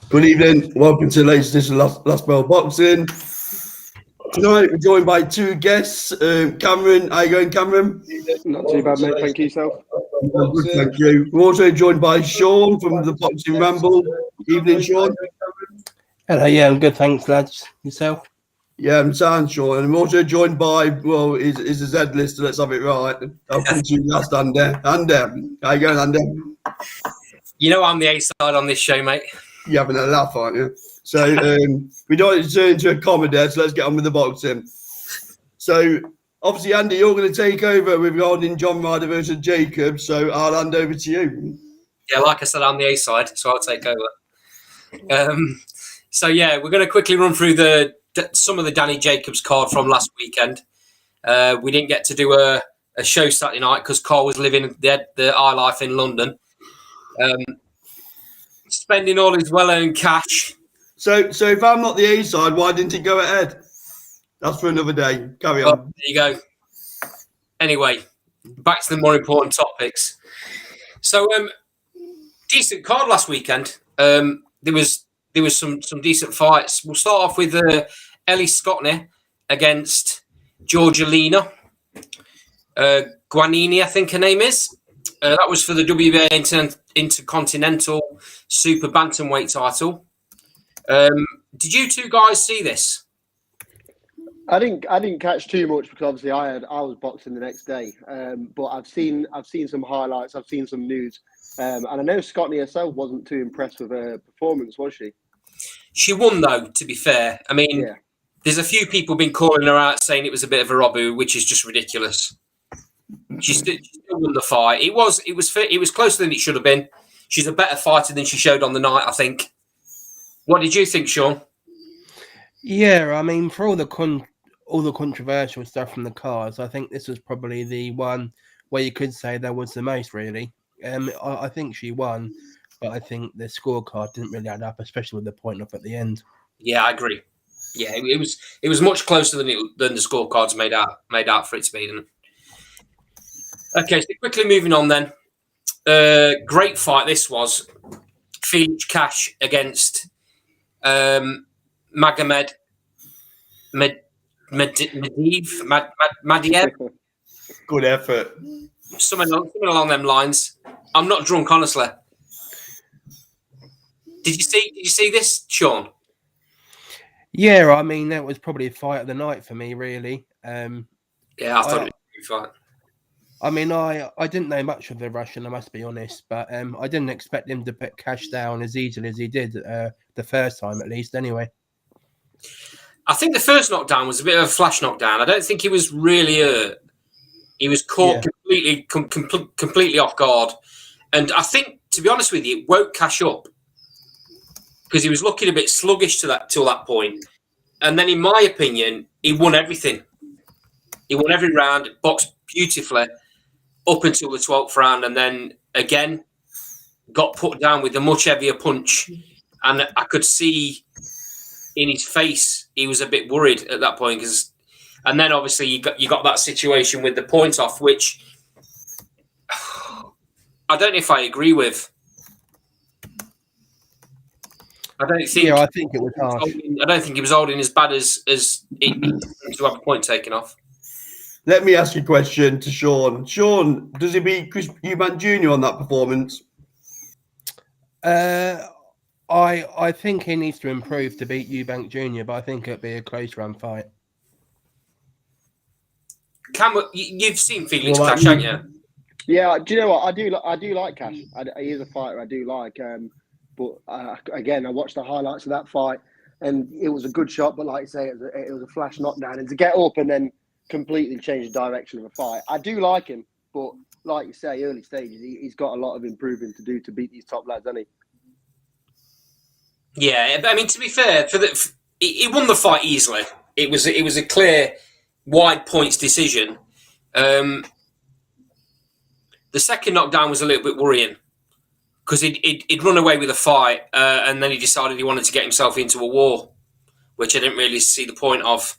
Good evening. Welcome to the latest edition of Last Bell Boxing. Tonight we're joined by two guests. Cameron, how you going, Cameron? Not too bad, mate. Thank you, yourself. Good, thank you. We're also joined by Sean from the Boxing Ramble. Evening, Sean. Hello, yeah, I'm good, thanks, lads. Yourself? Yeah, I'm sound, Sean. And I'm also joined by, well, is a Z lister. Let's have it right. I'll come to you last, Ander. Ander, how you going, Ander? You know I'm the A side on this show, mate. You're having a laugh, aren't you? So we don't want to turn into a comedy, so let's get on with the boxing. So obviously, Andy, you're going to take over regarding John Ryder versus Jacob. So I'll hand over to you. Yeah, like I said, I'm the A side, so I'll take over. So yeah, we're going to quickly run through some of the Danny Jacobs card from last weekend. We didn't get to do a show Saturday night because Carl was living the high life in London. Spending all his well-earned cash. So if I'm not the A side, why didn't it go ahead? That's for another day. Carry on. There you go. Anyway, back to the more important topics. So, decent card last weekend. There was some decent fights. We'll start off with Ellie Scottney against Georgia Lena. Guanini, I think her name is. That was for the WBA Intercontinental Super Bantamweight title. Did you two guys see this? I didn't catch too much because obviously I was boxing the next day. But I've seen some highlights. I've seen some news, and I know Scottney herself wasn't too impressed with her performance, was she? She won, though. To be fair, I mean, yeah. There's a few people been calling her out, saying it was a bit of a robbery, which is just ridiculous. She still won the fight. It was closer than it should have been. She's a better fighter than she showed on the night, I think. What did you think, Sean? Yeah, I mean, for all the controversial stuff from the cards, I think this was probably the one where you could say there was the most, really. I think she won, but I think the scorecard didn't really add up, especially with the point off at the end. Yeah, I agree. Yeah, it was much closer than the scorecards made out for it to be. Didn't it? Okay, so quickly moving on then. Great fight this was. Felix Cash against Magomed Madiev. Good effort. Something along them lines. I'm not drunk, honestly. Did you see this, Sean? Yeah, I mean, that was probably a fight of the night for me, really. Yeah, I thought it was a good fight. I mean, I didn't know much of the Russian, I must be honest, but I didn't expect him to put Cash down as easily as he did the first time, at least, anyway. I think the first knockdown was a bit of a flash knockdown. I don't think he was really hurt. He was caught completely off guard. And I think, to be honest with you, it woke Cash up because he was looking a bit sluggish till that point. And then, in my opinion, he won everything. He won every round, boxed beautifully up until the 12th round, and then again got put down with a much heavier punch. And I could see in his face he was a bit worried at that point. And then obviously you got that situation with the point off, which I don't know if I agree with. I don't think. Yeah, I think it was harsh. I don't think he was holding as bad as it to have a point taken off. Let me ask you a question to Sean. Sean, does he beat Chris Eubank Jr. on that performance? I think he needs to improve to beat Eubank Jr., but I think it'd be a close run fight. You've seen Felix Cash, haven't you? Yeah, do you know what? I do like Cash. He is a fighter I do like. But again, I watched the highlights of that fight, and it was a good shot. But like you say, it was a flash knockdown, and to get up and then completely change the direction of a fight. I do like him, but like you say, early stages, he's got a lot of improving to do to beat these top lads, hasn't he? Yeah, I mean, to be fair, he won the fight easily. It was a clear, wide points decision. The second knockdown was a little bit worrying because he'd run away with the fight, and then he decided he wanted to get himself into a war, which I didn't really see the point of.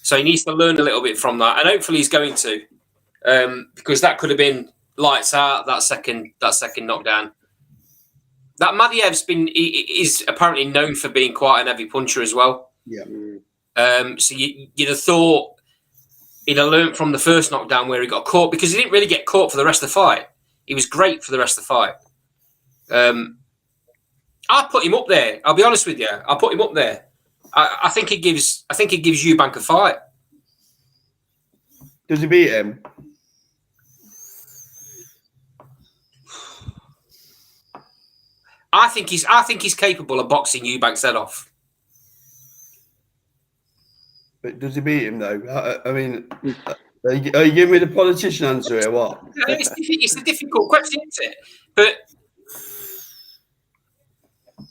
So he needs to learn a little bit from that, and hopefully he's going to, because that could have been lights out. That second knockdown. That Madiev's is apparently known for being quite an heavy puncher as well. Yeah. So you'd have thought he'd have learnt from the first knockdown where he got caught, because he didn't really get caught for the rest of the fight. He was great for the rest of the fight. I put him up there. I'll be honest with you. I'll put him up there. I think it gives Eubank a fight. Does he beat him? I think he's capable of boxing Eubank's head off. But does he beat him though? I mean, are you giving me the politician answer here? What? It's a difficult question, isn't it? But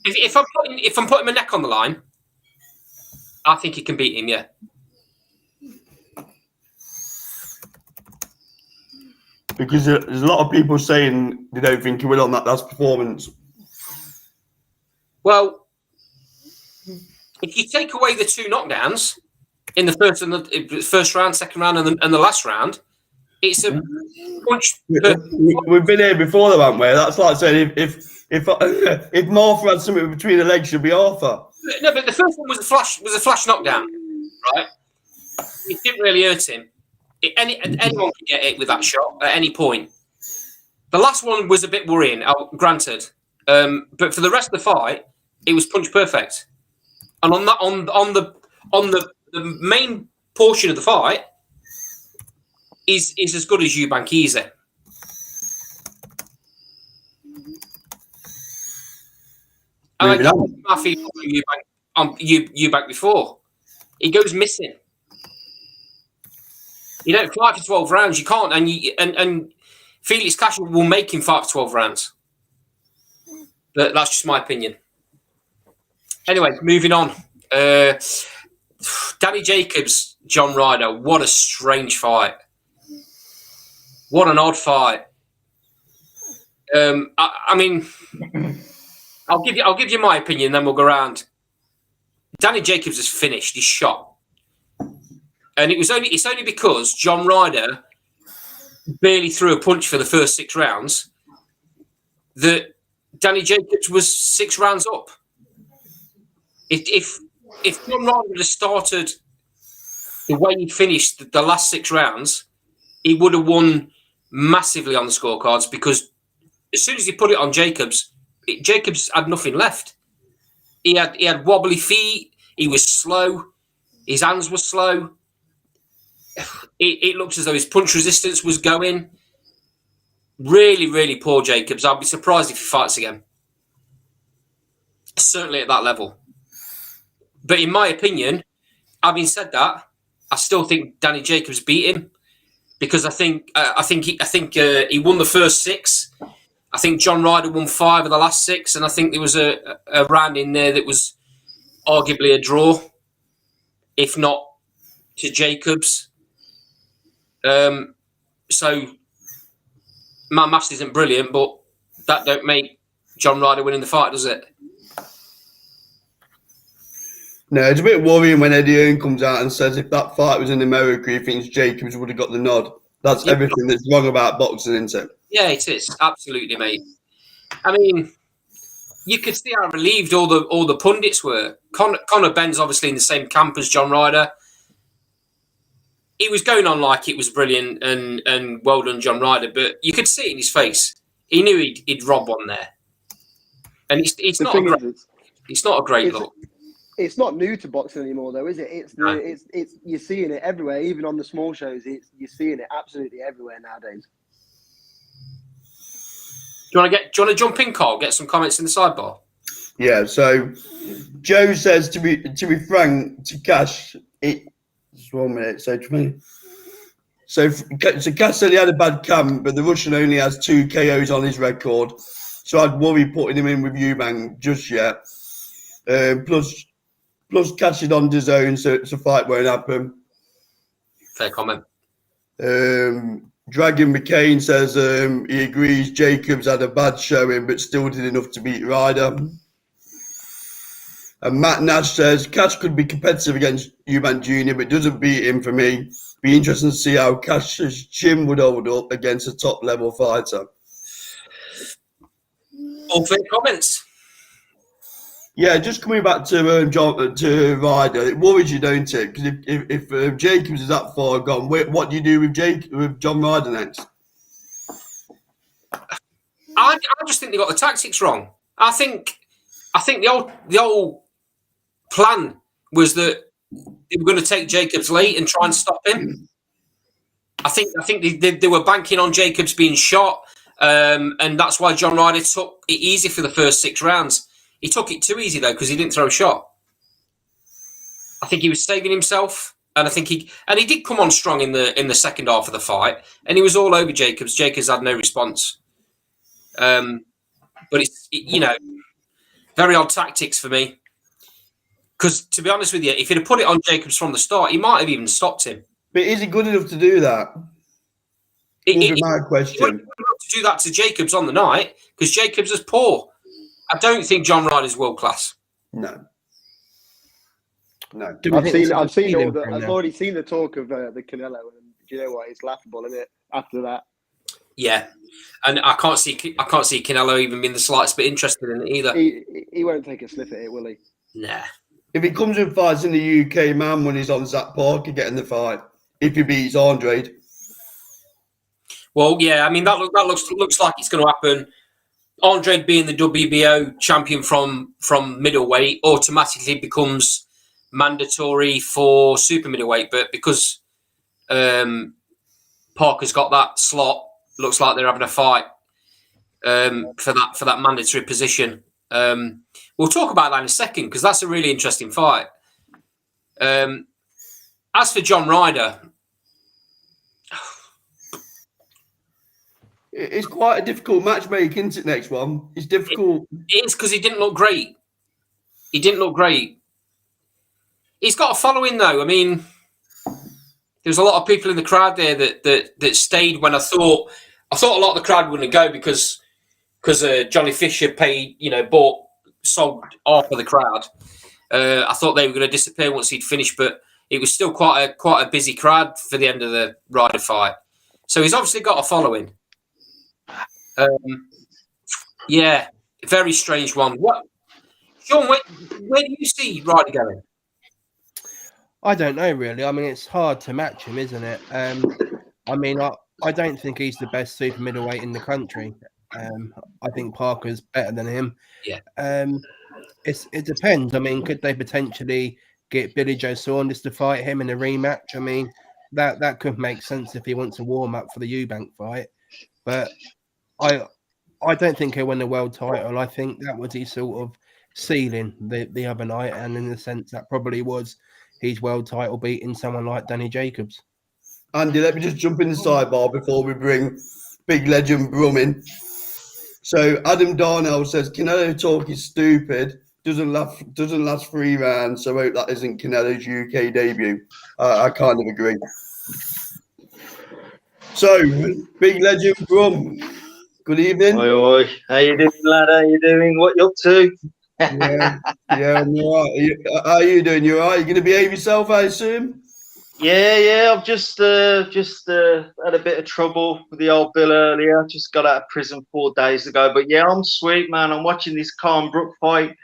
if I'm putting my neck on the line, I think he can beat him. Yeah. Because there's a lot of people saying they don't think he will on that last performance. Well, if you take away the 2 knockdowns in the first round, second round, and the last round, it's a punch. We've been here before, though, haven't we? That's like saying if Martha had something between the legs, she'd be Arthur. No, but the first one was a flash knockdown, right? It didn't really hurt him. Anyone could get it with that shot at any point. The last one was a bit worrying, granted, but for the rest of the fight, it was punch perfect. And on the main portion of the fight is as good as Eubank easy. And I got my feeling on Eubank before. He goes missing. You don't fight for 12 rounds. You can't, and Felix Cash will make him fight for 12 rounds. But that's just my opinion. Anyway, moving on. Danny Jacobs, John Ryder. What a strange fight. What an odd fight. I mean, I'll give you my opinion, then we'll go around. Danny Jacobs has finished. He's shot. And it's only because John Ryder barely threw a punch for the first 6 rounds that Danny Jacobs was 6 rounds up. If John Ryder had started the way he finished the last 6 rounds, he would have won massively on the scorecards, because as soon as he put it on Jacobs, Jacobs had nothing left. He had wobbly feet. He was slow. His hands were slow. It looks as though his punch resistance was going. Really, really poor Jacobs. I'd be surprised if he fights again. Certainly at that level. But in my opinion, having said that, I still think Danny Jacobs beat him, because I think he won the first 6. I think John Ryder won 5 of the last 6, and I think there was a round in there that was arguably a draw, if not to Jacobs. So my maths isn't brilliant, but that don't make John Ryder winning the fight, does it? No, it's a bit worrying when Eddie Hearn comes out and says if that fight was in America, he thinks Jacobs would have got the nod. That's everything that's wrong about boxing, isn't it? Yeah, it is. Absolutely, mate. I mean, you could see how relieved all the pundits were. Conor Benn's obviously in the same camp as John Ryder. He was going on like it was brilliant and well done, John Ryder, but you could see it in his face. He knew he'd rob one there. And it's not a great look. It's not new to boxing anymore, though, is it? It's you're seeing it everywhere, even on the small shows. You're seeing it absolutely everywhere nowadays. Do you want to jump in, Carl? Get some comments in the sidebar. Yeah. So Joe says to be frank to Cash, just 1 minute. So Cash said he had a bad camp, but the Russian only has 2 KOs on his record, so I'd worry putting him in with Eubank just yet. Plus Cash is on his own, so it's a fight won't happen. Fair comment. Dragon McCain says he agrees Jacobs had a bad showing, but still did enough to beat Ryder. And Matt Nash says Cash could be competitive against Eubank Jr., but doesn't beat him for me. Be interesting to see how Cash's chin would hold up against a top-level fighter. All fair comments. Yeah, just coming back to Ryder, it worries you, don't it? Because if Jacobs is that far gone, what do you do with John Ryder next? I just think they got the tactics wrong. I think the old plan was that they were going to take Jacobs late and try and stop him. I think they were banking on Jacobs being shot, and that's why John Ryder took it easy for the first 6 rounds. He took it too easy though because he didn't throw a shot. I think he was saving himself, and I think he did come on strong in the second half of the fight, and he was all over Jacobs. Jacobs had no response. But it's very odd tactics for me. Because to be honest with you, if he'd have put it on Jacobs from the start, he might have even stopped him. But is he good enough to do that? That's my question. He wouldn't to do that to Jacobs on the night because Jacobs is poor. I don't think John Ryder's world class. No. I've already seen the talk of the Canelo, and do you know what? It's laughable, isn't it? After that. Yeah, and I can't see Canelo even being the slightest bit interested in it either. He won't take a sniff at it, will he? Nah. If he comes and fights in the UK, man, when he's on Zach Parker getting the fight, if he beats Andrade. Well, yeah, I mean that looks like it's going to happen. Andrade being the WBO champion from middleweight automatically becomes mandatory for super middleweight, but because Parker's got that slot, looks like they're having a fight for that mandatory position. We'll talk about that in a second because that's a really interesting fight. As for John Ryder, it's quite a difficult matchmaking, isn't it? Next one, it's difficult. It is because he didn't look great. He's got a following though. I mean, there's a lot of people in the crowd there that stayed when I thought a lot of the crowd wouldn't go because Johnny Fisher sold half of the crowd. I thought they were going to disappear once he'd finished, but it was still quite a busy crowd for the end of the Ryder fight. So he's obviously got a following. Yeah, very strange one. What, Sean? Where do you see Ryder going? I don't know really. I mean, it's hard to match him, isn't it? I mean, I don't think he's the best super middleweight in the country. I think Parker's better than him. Yeah. It depends. I mean, could they potentially get Billy Joe Saunders to fight him in a rematch? I mean, that could make sense if he wants to warm up for the Eubank fight. But I don't think he'll win the world title. I think that was his sort of ceiling the other night, and in the sense that probably was his world title beating someone like Danny Jacobs. Andy, let me just jump in the sidebar before we bring big legend Brum in. So Adam Darnell says Canelo talk is stupid. Doesn't last 3 rounds. So I hope that isn't Canelo's UK debut. I kind of agree. So big legend Brum. Good evening. Oi. How you doing, lad? How you doing? What you up to? Yeah, I'm all right. How are you doing? You all right? You going to behave yourself, I assume? Yeah. I've just had a bit of trouble with the old Bill earlier. Just got out of prison 4 days ago. But yeah, I'm sweet, man. I'm watching this Brrok fight.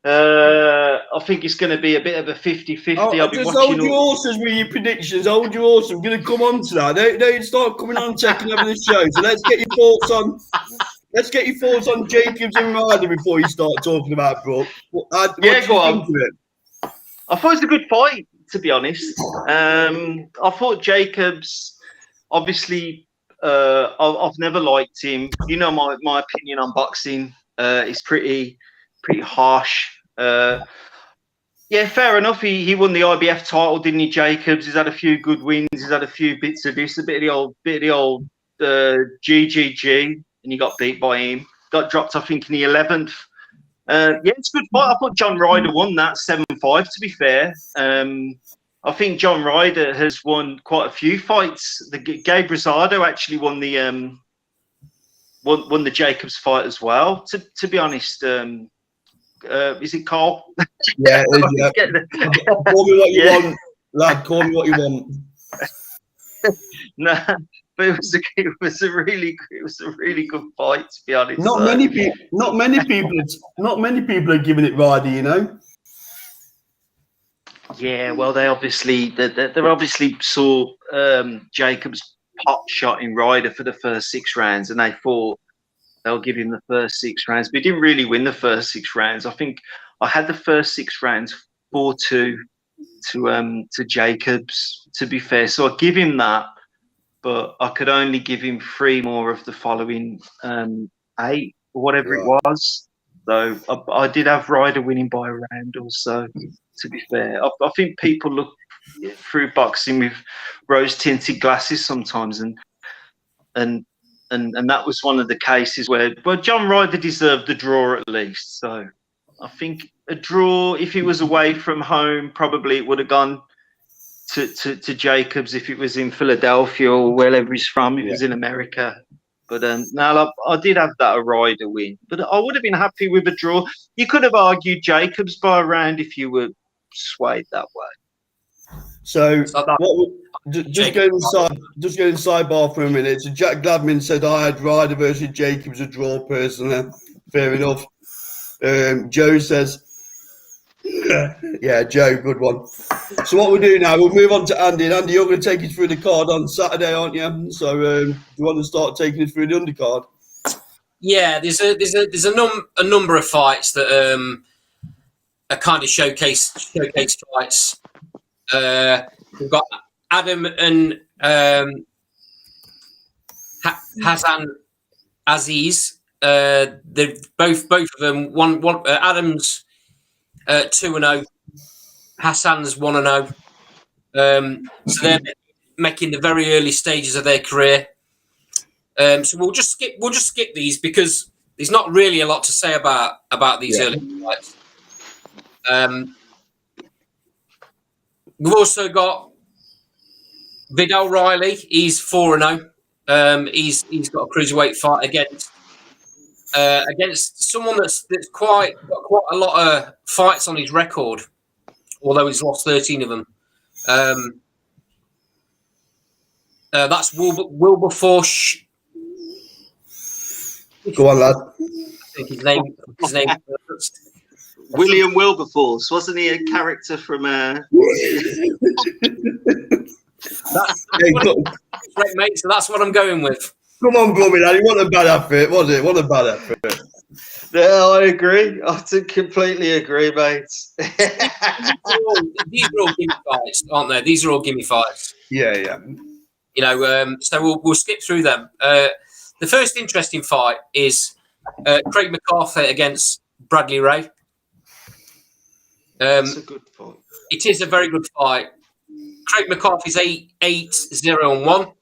I think it's going to be a bit of a 50-50. I'll be just hold your horses with your predictions. Hold your horses. I'm going to come on to that. Don't start coming on checking over the show. So let's get your thoughts on. Let's get your thoughts on Jacobs and Ryder before you start talking about Brook. What do you think of it? I thought it was a good fight, to be honest. I thought Jacobs, obviously, I've never liked him. You know my opinion on boxing. It's pretty harsh. Yeah, fair enough. He won the IBF title, didn't he, Jacobs? He's had a few good wins. He's had a few bits of this, a bit of the old GGG. And he got beat by him. Got dropped, I think, in the 11th. Yeah, it's a good fight. I thought John Ryder won that 7-5, to be fair. I think John Ryder has won quite a few fights. Gabe Rosado actually won the Jacobs fight as well, to be honest. Is it Carl? Yeah, yeah. Call me what you want, lad. Call me what you want. Nah. but it was a really good fight, to be honest. Not many people are giving it Ryder, you know. Yeah, well, they obviously saw Jacobs' pot shot in Ryder for the first 6 rounds, and they thought they'll give him the first 6 rounds. But he didn't really win the first 6 rounds. I think I had the first 6 rounds 4-2 to Jacobs, to be fair. So I give him that, but I could only give him 3 more of the following 8 or whatever it was. So I did have Ryder winning by a round or so, to be fair. I think people look through boxing with rose-tinted glasses sometimes, and that was one of the cases where, well, John Ryder deserved the draw at least. So I think a draw, if he was away from home, probably it would have gone to Jacobs if it was in Philadelphia or wherever he's from. If it was in America. But no, I did have that a Ryder win. But I would have been happy with a draw. You could have argued Jacobs by a round if you were swayed that way. So just going sidebar for a minute. So Jack Gladman said I had Ryder versus Jacobs a draw personally. Fair enough. Joe says, yeah, Joe, good one. So what we'll do now, we'll move on to Andy. And Andy, you're going to take us through the card on Saturday, aren't you? So do you want to start taking us through the undercard? Yeah, there's a number of fights that are kind of showcase fights. We've got Adam and Hassan Aziz. They're both of them. One Adam's 2-0. Hassan's 1-0. So they're making the very early stages of their career. So we'll just skip these because there's not really a lot to say about these early fights. We've also got Vidal Riley. He's 4-0. He's got a cruiserweight fight against someone that's got quite a lot of fights on his record, although he's lost 13 of them. That's Wilberforce. Go on, lad. I think his name. William Wilberforce, wasn't he a character from? That's great, mate. So that's what I'm going with. Come on, Bobby, lad. What a bad effort, was it? What a bad effort. No, I agree. I completely agree, mate. These are all gimme fights, aren't they? These are all gimme fights. Yeah. You know, so we'll skip through them. The first interesting fight is Craig McCarthy against Bradley Ray. It's a good fight. It is a very good fight. Craig McCarthy's 8-0-1,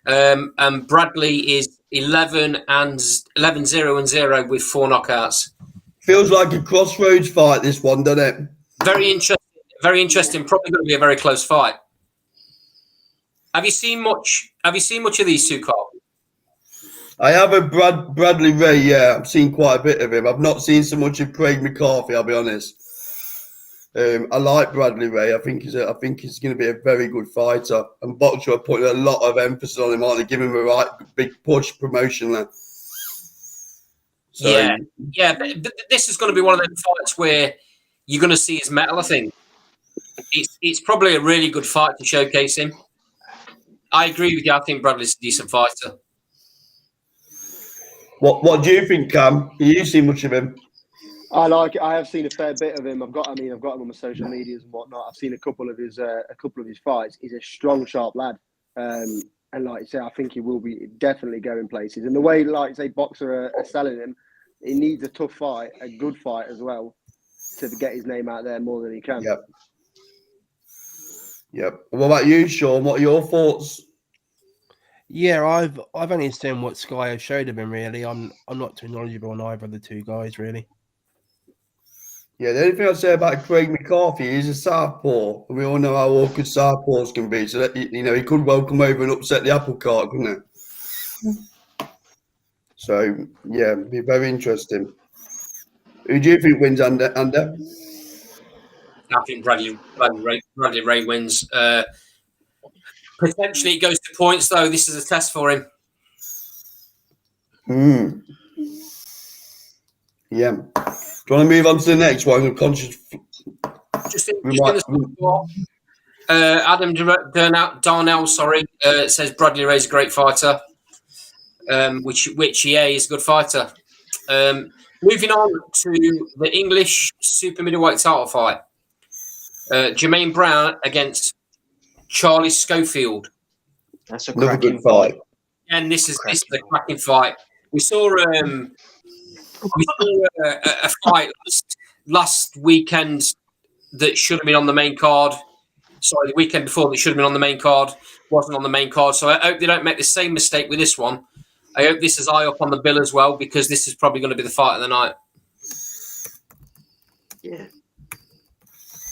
and Bradley is 11-0-0 with 4 knockouts. Feels like a crossroads fight, this one, doesn't it? Very interesting. Very interesting. Probably going to be a very close fight. Have you seen much of these two, Carl? I have a Bradley Ray. Yeah, I've seen quite a bit of him. I've not seen so much of Craig McCarthy. I'll be honest. I like Bradley Ray. I think he's going to be a very good fighter. And Boxer are putting a lot of emphasis on him, aren't they? Giving him a right big push promotionally. So, yeah. But this is going to be one of those fights where you're going to see his metal. I think it's probably a really good fight to showcase him. I agree with you. I think Bradley's a decent fighter. What do you think, Cam? Have you seen much of him? I like it. I have seen a fair bit of him. I've got him on my social medias and whatnot. I've seen a couple of his fights. He's a strong, sharp lad, and like you say, I think he will be definitely going places. And the way, like you say, Boxer are selling him, he needs a tough fight, a good fight as well, to get his name out there more than he can. Yep. What about you, Sean? What are your thoughts? Yeah, I've only seen what Sky have showed of him. Really, I'm not too knowledgeable on either of the two guys. Really. Yeah, the only thing I'd say about Craig McCarthy is a southpaw. We all know how awkward southpaws can be. So that, he could well come over and upset the apple cart, couldn't he? So yeah, it'd be very interesting. Who do you think wins under? I think Bradley Ray wins. Potentially it goes to points, though. This is a test for him. Yeah. Do you want to move on to the next one? I'm conscious. Adam Darnell, says Bradley Ray's a great fighter, which he's a good fighter. Moving on to the English super middleweight title fight. Jermaine Brown against Charlie Schofield. That's a Another cracking good fight. And this is a cracking fight. We saw a fight last weekend that should have been on the main card. Sorry, the weekend before that should have been on the main card, wasn't on the main card. So I hope they don't make the same mistake with this one. I hope this is high up on the bill as well, because this is probably going to be the fight of the night. Yeah,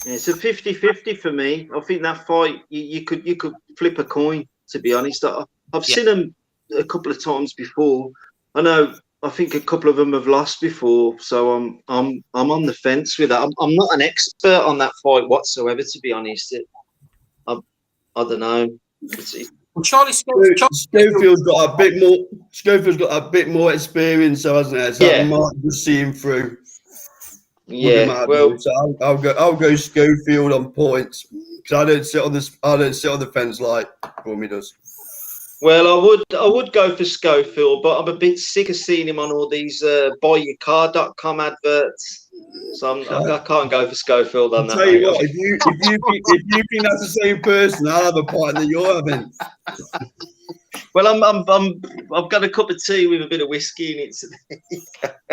it's a 50-50 for me. I think that fight, you could flip a coin, to be honest. I've seen them a couple of times before. I think a couple of them have lost before, so I'm on the fence with that. I'm not an expert on that fight whatsoever, to be honest. I don't know. Well, Schofield's got a bit more experience, so hasn't it? So I might just see him through. Yeah, well, so I'll go Schofield on points because I don't sit on the fence like Brummy does. Well, I would go for Schofield, but I'm a bit sick of seeing him on all these buyyourcar.com adverts. So I can't go for Schofield on that. Tell you what, if you think that's the same person, I'll have a pint that you're having. Well, I've got a cup of tea with a bit of whiskey in it today.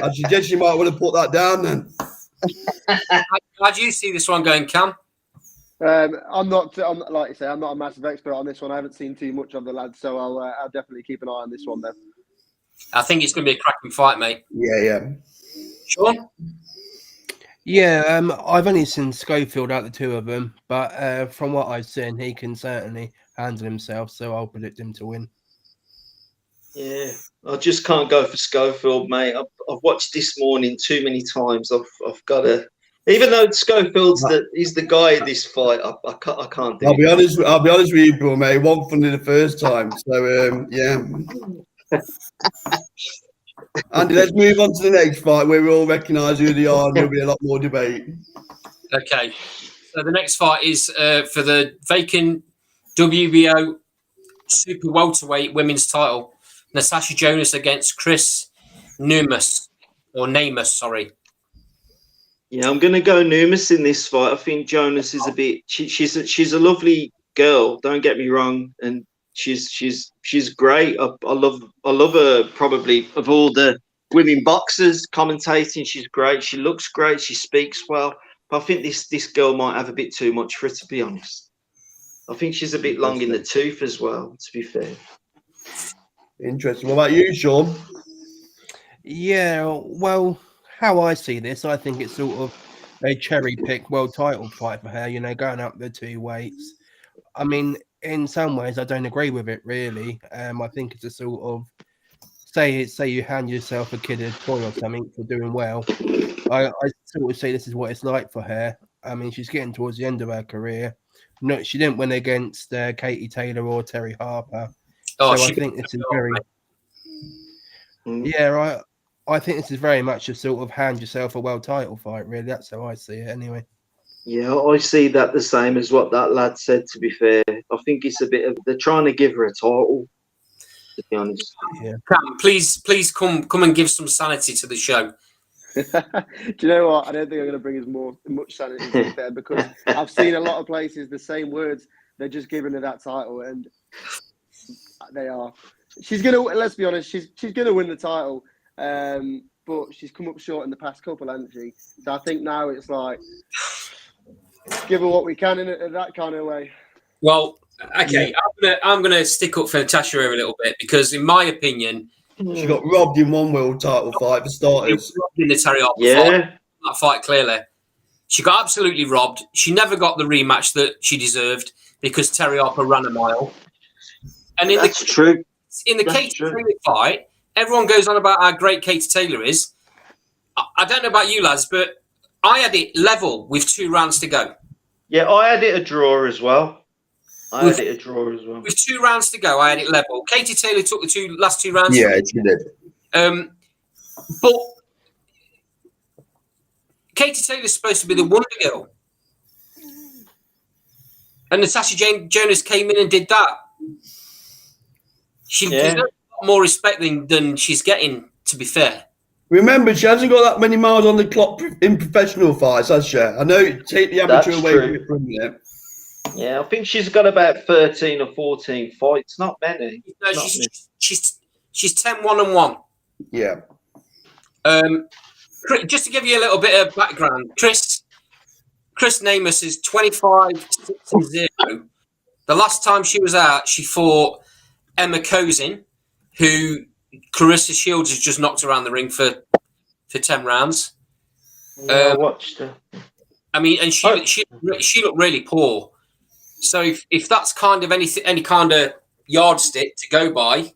I suggest you might want to put that down then. How do you see this one going, Cam? I'm not like you say, I'm not a massive expert on this one. I haven't seen too much of the lads, so I'll definitely keep an eye on this one then. I think it's going to be a cracking fight, mate. Yeah. Sean? Yeah, I've only seen Schofield out of the two of them, but from what I've seen, he can certainly handle himself, so I'll predict him to win. Yeah, I just can't go for Schofield, mate. I've watched this morning too many times. I've got to. Even though Schofield's he's the guy in this fight, I can't do it. I'll be honest with you, bro, mate. One funny the first time, so yeah. Andy, let's move on to the next fight where we all recognise who they are, and there'll be a lot more debate. Okay, so the next fight is for the vacant WBO super welterweight women's title. Natasha Jonas against Chris Numas, sorry. Yeah, I'm going to go Numas in this fight. I think Jonas is a bit. She's a lovely girl. Don't get me wrong, and she's great. I love her. Probably of all the women boxers commentating, she's great. She looks great. She speaks well. But I think this girl might have a bit too much for her, to be honest. I think she's a bit long in the tooth as well, to be fair. Interesting. What about you, Sean? Yeah, well, how I see this, I think it's sort of a cherry pick world title fight for her, going up the two weights. I mean, in some ways, I don't agree with it, really. I think it's a sort of, say you hand yourself a kid a toy or something for doing well. I sort of say this is what it's like for her. I mean, she's getting towards the end of her career. No, she didn't win against Katie Taylor or Terry Harper. Oh, so I think this is very... Yeah, I think this is very much a sort of hand yourself a world title fight, really. That's how I see it, anyway. Yeah, I see that the same as what that lad said, to be fair. I think it's a bit of... They're trying to give her a title, to be honest. Yeah. Cam, please come and give some sanity to the show. Do you know what? I don't think I'm going to bring as much sanity to there, because I've seen a lot of places the same words. They're just giving her that title, and they are. She's going to... Let's be honest, she's going to win the title. But she's come up short in the past couple, hasn't she? So I think now it's like, give her what we can in that kind of way. Well, okay, I'm gonna stick up for Natasha here a little bit, because in my opinion, she got robbed in one world title fight for starters. In the Terry Harper fight, that fight clearly, she got absolutely robbed. She never got the rematch that she deserved because Terry Harper ran a mile. And that's true. In the Katie Taylor fight, everyone goes on about how great Katie Taylor is. I don't know about you lads, but I had it level with 2 rounds to go. Yeah, I had it a draw as well. I had it a draw as well. With 2 rounds to go, I had it level. Katie Taylor took the last two rounds. Yeah, she did. But Katie Taylor's supposed to be the wonder girl. And Natasha Jonas came in and did that. She deserves a lot more respect than she's getting, to be fair. Remember, she hasn't got that many miles on the clock in professional fights, has she? I know, take the amateur away from it. Yeah, I think she's got about 13 or 14 fights. Not many. No, she's 10-1-1. Yeah. Just to give you a little bit of background, Chris Namus is 25-6-0. The last time she was out, she fought Emma Kozin, who Clarissa Shields has just knocked around the ring for 10 rounds. I watched her. I mean, and she looked really poor. So if that's kind of any kind of yardstick to go by,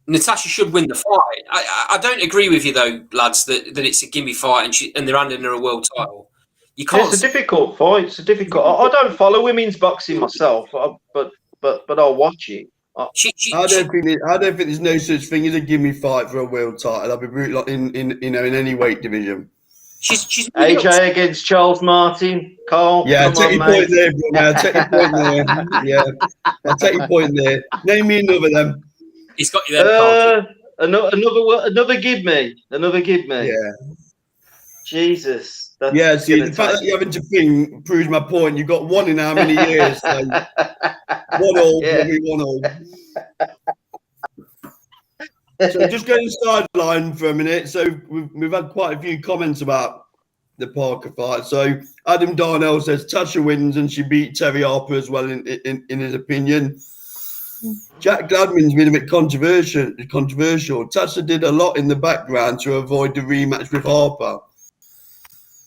Natasha should win the fight. I don't agree with you though, lads, that it's a gimme fight and they're handing her a world title. You can't. It's a difficult fight. It's a difficult. I don't follow women's boxing myself, but I'll watch it. I don't think there's no such thing as a gimme fight for a world title. I'd be brutal in any weight division. She's AJ against Charles Martin. Carl. Yeah, take your point there, bro. I'll take your point there. Yeah, I'll take your point there. Name me another then. He's got you there. Another give me. Yeah. Jesus. The fact that you're having to think proves my point. You've got one in how many years? So 1-1, probably 1-1. So just going sideline for a minute. So we've had quite a few comments about the Parker fight. So Adam Darnell says Tasha wins and she beat Terry Harper as well in his opinion. Jack Gladman's been a bit controversial. Tasha did a lot in the background to avoid the rematch with Harper.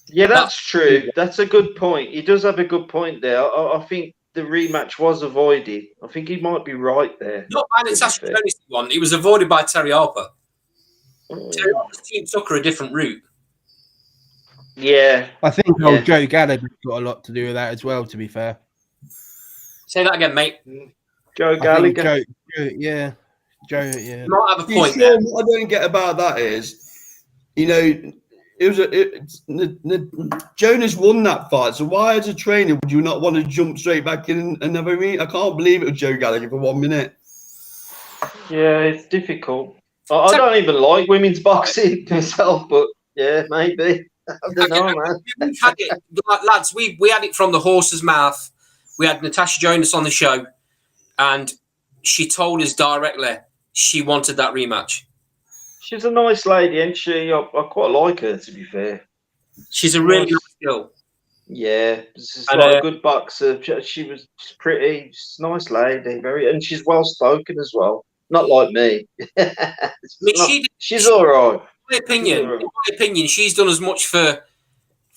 Yeah, that's true. That's a good point. He does have a good point there. I think the rematch was avoided. I think he might be right there. Not by the Tasha Jonas one. It was avoided by Terry Harper. Terry Harper's team took her a different route. Yeah. I think old Joe Gallagher's got a lot to do with that as well, to be fair. Say that again, mate. Joe Gallagher. Joe, yeah. You might have a point there. What I don't get about that is, Jonas won that fight, so why as a trainer would you not want to jump straight back in and have a rematch? I can't believe it was Joe Gallagher for 1 minute. Yeah, it's difficult. I don't even like women's boxing myself, but yeah, maybe. I don't know, man. We've had it, lads. We had it from the horse's mouth. We had Natasha Jonas on the show, and she told us directly she wanted that rematch. She's a nice lady, isn't she? I quite like her, to be fair. She's a really nice girl. Yeah, she's like a good boxer. She's pretty. She's a nice lady, and she's well spoken as well. Not like me. She's all right. In my opinion, she's done as much for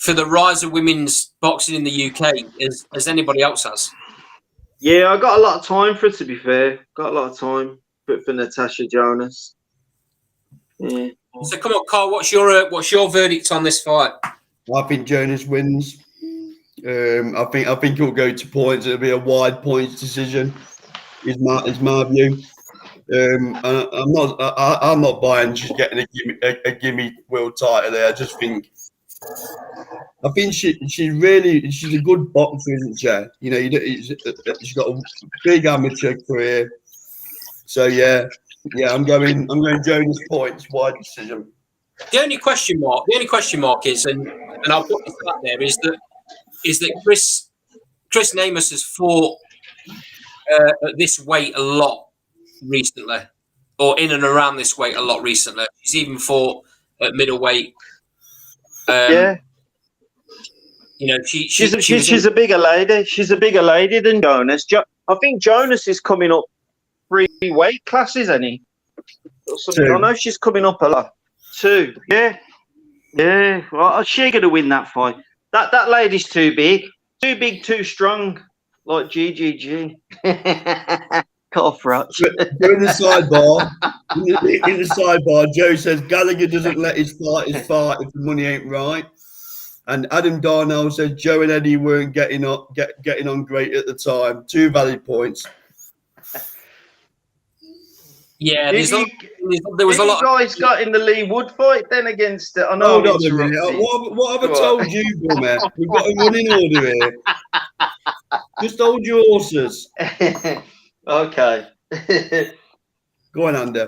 the rise of women's boxing in the UK as anybody else has. Yeah, I got a lot of time for it, to be fair. Got a lot of time for Natasha Jonas. Yeah. So come on, Carl. What's your verdict on this fight? I think Jonas wins. I think it'll go to points. It'll be a wide points decision. Is my view. I'm not buying just getting a gimme world title there. I think she's a good boxer, isn't she? She's got a big amateur career. So yeah, I'm going Jonas points, wide decision. The only question mark is, and I'll put this out there, is that Chris Namus has fought at this weight a lot recently, or in and around this weight a lot recently. She's even fought at middleweight. She's a bigger lady. She's a bigger lady than Jonas. I think Jonas is coming up 3 weight classes, isn't he? I know she's coming up a lot. 2. Yeah. Well, she's going to win that fight. That lady's too big, too strong, like GGG. Cutthroat. In the sidebar, Joe says Gallagher doesn't let his fighters fight if the money ain't right. And Adam Darnell says Joe and Eddie weren't getting on great at the time. 2 valid points. Yeah, there was a You lot. guys got in the Leigh Wood fight then against it. I know Hold I'm on a minute. interrupting. What have I Go on. told you, Bummer? We've got a running order here. Just hold your horses. Okay. Go on, Andy.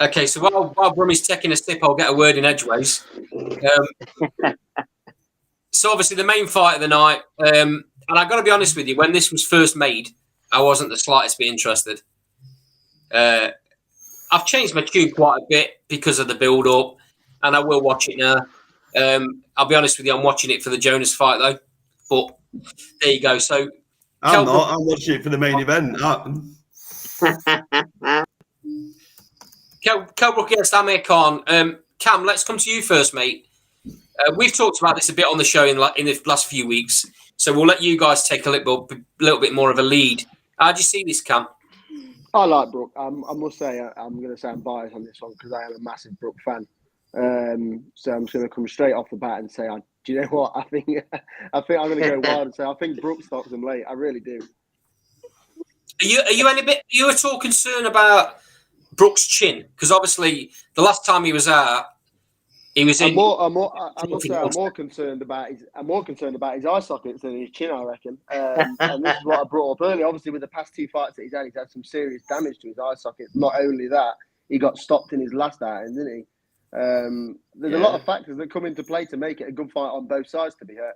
Okay, so while Brummy's taking a sip, I'll get a word in edgeways. So obviously the main fight of the night, and I got to be honest with you, when this was first made, I wasn't the slightest bit interested. I've changed my tune quite a bit because of the build-up, and I will watch it now. I'll be honest with you, I'm watching it for the Jonas fight, though. But there you go. So I'm watching it for the main event. Kell Brook against AMIR Khan. Cam, let's come to you first, mate. We've talked about this a bit on the show in the last few weeks, so we'll let you guys take a little bit more of a lead. How do you see this, Cam? I like Brook. I must say, I'm going to say I'm biased on this one because I am a massive Brook fan. So I'm just going to come straight off the bat and say, do you know what? I think I'm going to go wild and say I think Brook stops him late. I really do. Are you at all concerned about Brook's chin? Because obviously the last time he was out, he was in. I'm more concerned about his eye sockets than his chin, I reckon. And this is what I brought up earlier. Obviously, with the past 2 fights that he's had some serious damage to his eye sockets. Not only that, he got stopped in his last outing, didn't he? There's a lot of factors that come into play to make it a good fight on both sides. To be fair,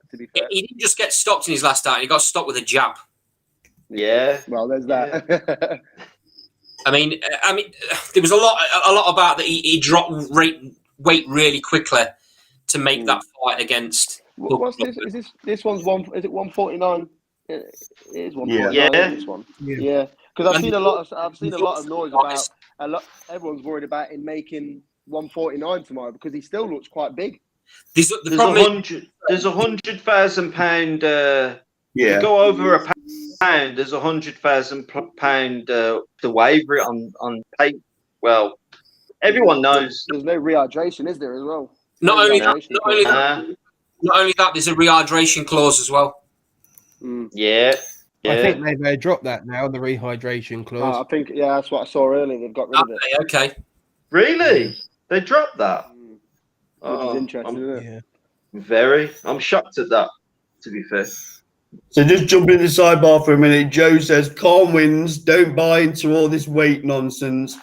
he didn't just get stopped in his last outing; he got stopped with a jab. Yeah. Well, there's that. I mean, there was a lot about that. He dropped weight really quickly to make that fight against. What's this? Is this one's one? Is it 149? It is 149. Yeah. This one. Yeah. Because I've seen a lot of noise about everyone's worried about him making 149 tomorrow because he still looks quite big. There's £100,000. Yeah. To go over a pound, there's £100,000 to waiver it on pay. Well, everyone knows. There's no rehydration, is there, as well? Not only that, there's a rehydration clause as well. Yeah. I think they've dropped that now, the rehydration clause. I think, that's what I saw earlier. They've got rid of it. Okay. Really? They dropped that? Which is interesting, isn't it? Yeah. Very. I'm shocked at that, to be fair. So just jump in the sidebar for a minute. Joe says, Khan wins. Don't buy into all this weight nonsense.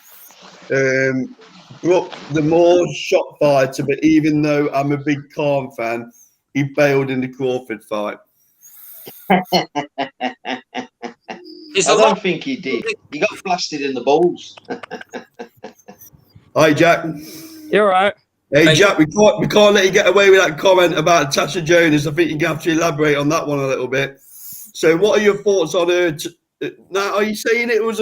Brook, the more shot fighter, but even though I'm a big Khan fan, he bailed in the Crawford fight. I don't think he did. He got blasted in the balls. Hi, Jack. You're right. Hey, Jack, we can't let you get away with that comment about Tasha Jonas. I think you're going to have to elaborate on that one a little bit. So what are your thoughts on her? Now, are you saying it was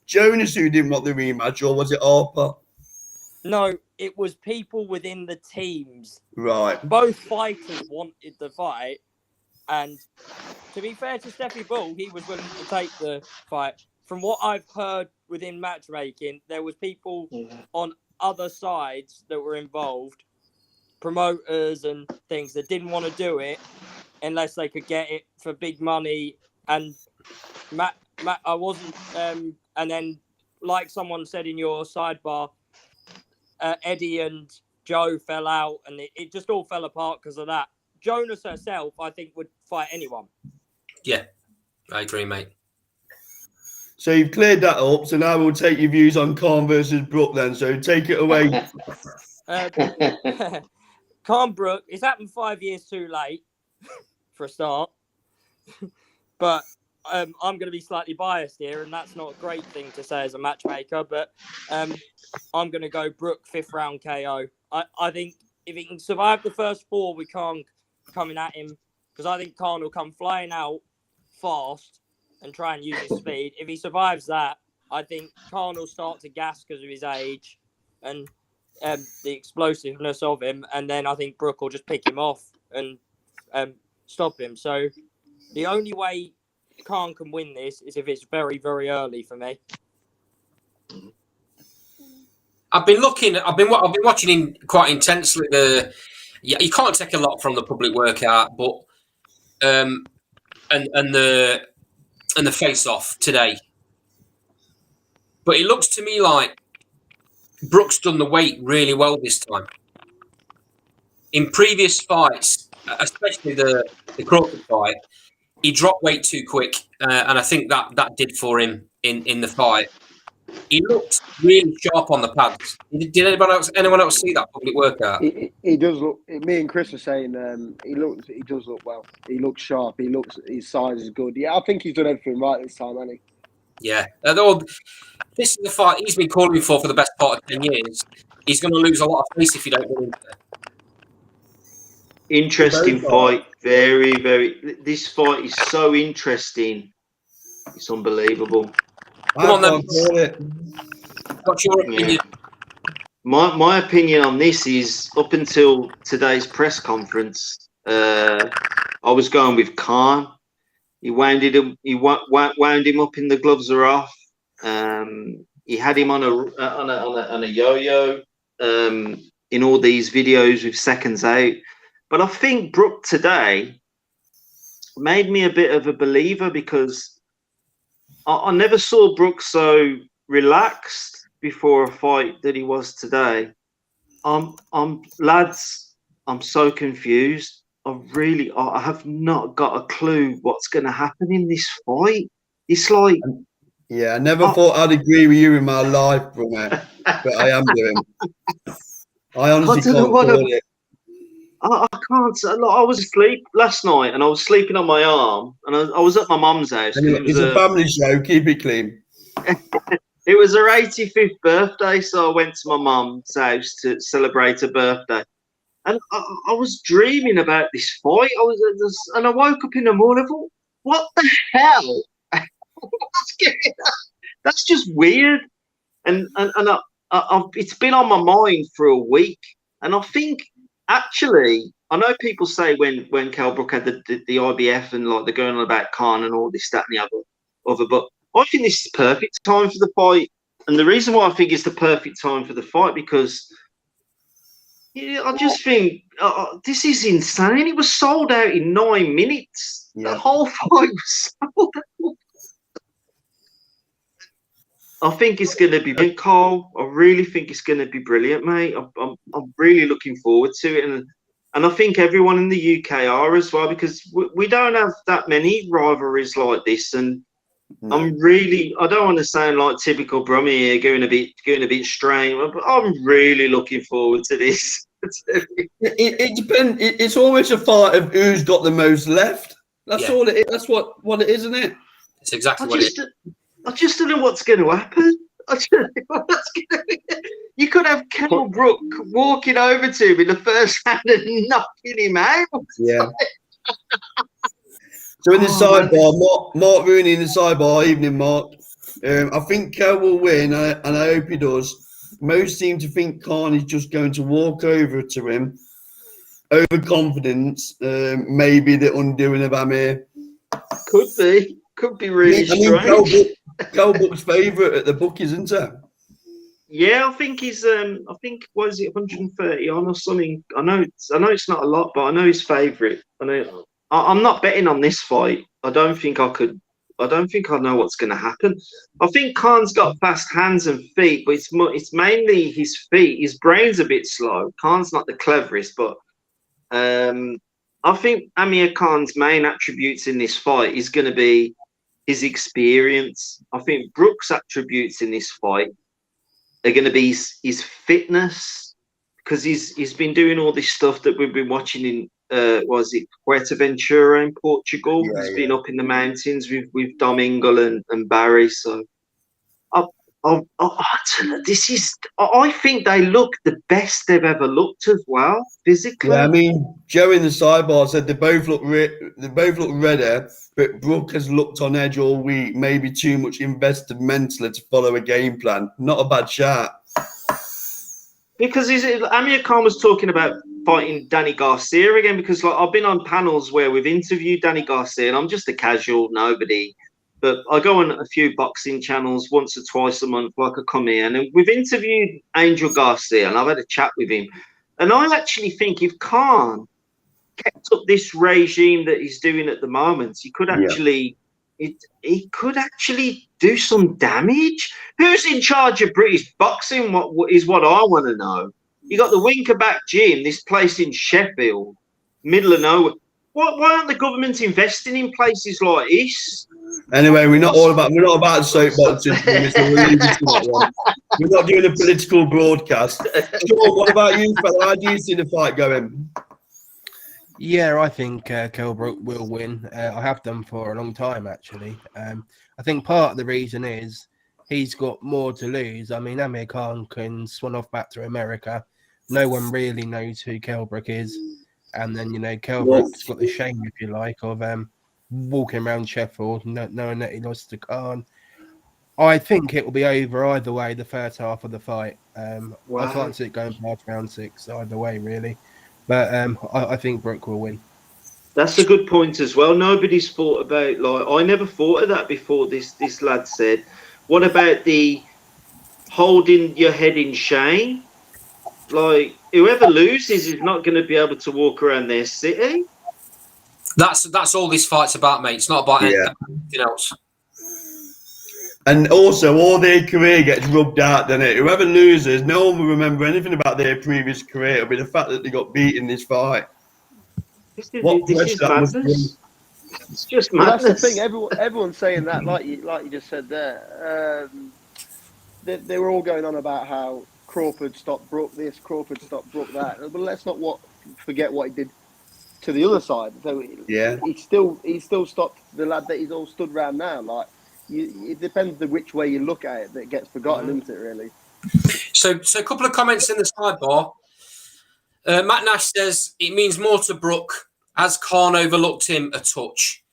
Jonas who didn't want the rematch, or was it Harper? No, it was people within the teams. Right. Both fighters wanted the fight. And to be fair to Steffi Bull, he was willing to take the fight. From what I've heard within matchmaking, there was people on other sides that were involved, promoters and things that didn't want to do it unless they could get it for big money. And Matt, I wasn't. And then, like someone said in your sidebar, Eddie and Joe fell out, and it just all fell apart because of that. Jonas herself, I think, would fight anyone. Yeah, I agree, mate. So you've cleared that up. So now we'll take your views on Khan versus Brook then. So take it away. Khan Brook, it's happened 5 years too late for a start. But I'm going to be slightly biased here, and that's not a great thing to say as a matchmaker. But I'm going to go Brook 5th round KO. I think if he can survive the first 4 with Khan coming at him, because I think Khan will come flying out fast and try and use his speed. If he survives that, I think Khan will start to gas because of his age and the explosiveness of him, and then I think Brook will just pick him off and stop him. So the only way Khan can win this is if it's very, very early for me. I've been watching in quite intensely yeah, you can't take a lot from the public workout, but and the face off today. But it looks to me like Brook's done the weight really well this time. In previous fights, especially the Crawford fight, he dropped weight too quick, and I think that did for him in the fight. He looked really sharp on the pads. Did anyone else see that public workout? He does look. Me and Chris are saying he does look well. He looks sharp. His size is good. Yeah, I think he's done everything right this time, hasn't he? Yeah. This is the fight he's been calling for the best part of 10 years. He's going to lose a lot of face if you don't win. Interesting fight. Very, very. This fight is so interesting. It's unbelievable. Come on, then. What's your opinion? My opinion on this is up until today's press conference, I was going with Khan. He wound him up in the gloves are off. He had him on a yo-yo in all these videos with seconds out. But I think Brook today made me a bit of a believer because I never saw Brook so relaxed before a fight that he was today. Lads, I'm so confused. I have not got a clue what's going to happen in this fight. It's like, yeah, I never thought I'd agree with you in my life, Brrok, but I am doing. I honestly can't call it. I can't. I was asleep last night, and I was sleeping on my arm, and I was at my mum's house. It's a family show. Keep it clean. It was her 85th birthday, so I went to my mum's house to celebrate her birthday. And I was dreaming about this fight. And I woke up in the morning. I thought, what the hell? What's going on? That's just weird. And it's been on my mind for a week. And I think actually, I know people say when Kell Brook had the IBF and like they're going on about Khan and all this, that, and the other, but I think this is perfect time for the fight. And the reason why I think it's the perfect time for the fight because I just think this is insane. It was sold out in 9 minutes. Yeah. The whole fight was sold out. I think it's going to be brilliant, Carl. I really think it's going to be brilliant, mate. I'm really looking forward to it. And I think everyone in the UK are as well because we don't have that many rivalries like this. And no. I don't want to sound like typical Brummy here, going a bit strange, but I'm really looking forward to this. It depends. It's almost a fight of who's got the most left. That's all it is. That's what it is, isn't it? It's exactly what it is. I just don't know what's going to happen. You could have Kell Brook walking over to him in the first round and knocking him out. Yeah. So in the sidebar, Mark Rooney in the sidebar, evening, Mark. I think Kell will win, and I hope he does. Most seem to think Khan is just going to walk over to him. Overconfidence, maybe the undoing of AMIR. Could be really strange. Kell Brook's favourite at the book, isn't it? Yeah, I think he's. I think what is it, 130 on or something? I know it's not a lot, but I know he's favourite. I'm not betting on this fight. I don't think I know what's going to happen. I think Khan's got fast hands and feet, but it's mainly his feet. His brain's a bit slow. Khan's not the cleverest, but I think Amir Khan's main attributes in this fight is going to be his experience. I think Brook's attributes in this fight are going to be his fitness because he's been doing all this stuff that we've been watching in. Was it Fuerteventura in Portugal? Yeah, He's been up in the mountains with Dom Ingle and Barry. So I think they look the best they've ever looked as well physically. Yeah, I mean, Joe in the sidebar said they both look redder, but Brook has looked on edge all week. Maybe too much invested mentally to follow a game plan. Not a bad shot. Because Amir Khan was talking about fighting Danny Garcia again, because like I've been on panels where we've interviewed Danny Garcia, and I'm just a casual nobody, but I go on a few boxing channels once or twice a month, like I come here, and we've interviewed Angel Garcia, and I've had a chat with him, And I actually think if Khan kept up this regime that he's doing at the moment, he could actually he could actually do some damage. Who's in charge of British boxing? What is what I want to know. You got the Winkerback Gym, this place in Sheffield, middle of nowhere. Why aren't the government investing in places like this? Anyway, we're not about soapboxing. We're not doing a political broadcast. Sean, what about you, fella? How do you see the fight going? Yeah, I think Brrok will win. I have done for a long time, actually. I think part of the reason is he's got more to lose. I mean, Amir Khan can swan off back to America. No one really knows who Brrok is. And then, Brrok's got the shame, if you like, of walking around Sheffield, knowing that he lost to Khan. I think it will be over either way, the first half of the fight. I can't see it going past round 6 either way, really. But I think Brrok will win. That's a good point as well. Nobody's thought about, I never thought of that before this lad said. What about the holding your head in shame? Like, whoever loses is not going to be able to walk around their city. That's all this fight's about, mate. It's not about anything else. And also, all their career gets rubbed out, doesn't it? Whoever loses, no one will remember anything about their previous career. It'll be the fact that they got beat in this fight. This is madness. It's just madness. That's the thing. Everyone's saying that, like you just said there. They were all going on about how Crawford stopped Brrok this, Crawford stopped Brrok that. But let's not forget what he did to the other side. So he still stopped the lad that he's all stood round now. Like, it depends which way you look at it that gets forgotten, isn't it? Really. So a couple of comments in the sidebar. Matt Nash says it means more to Brrok as Khan overlooked him a touch.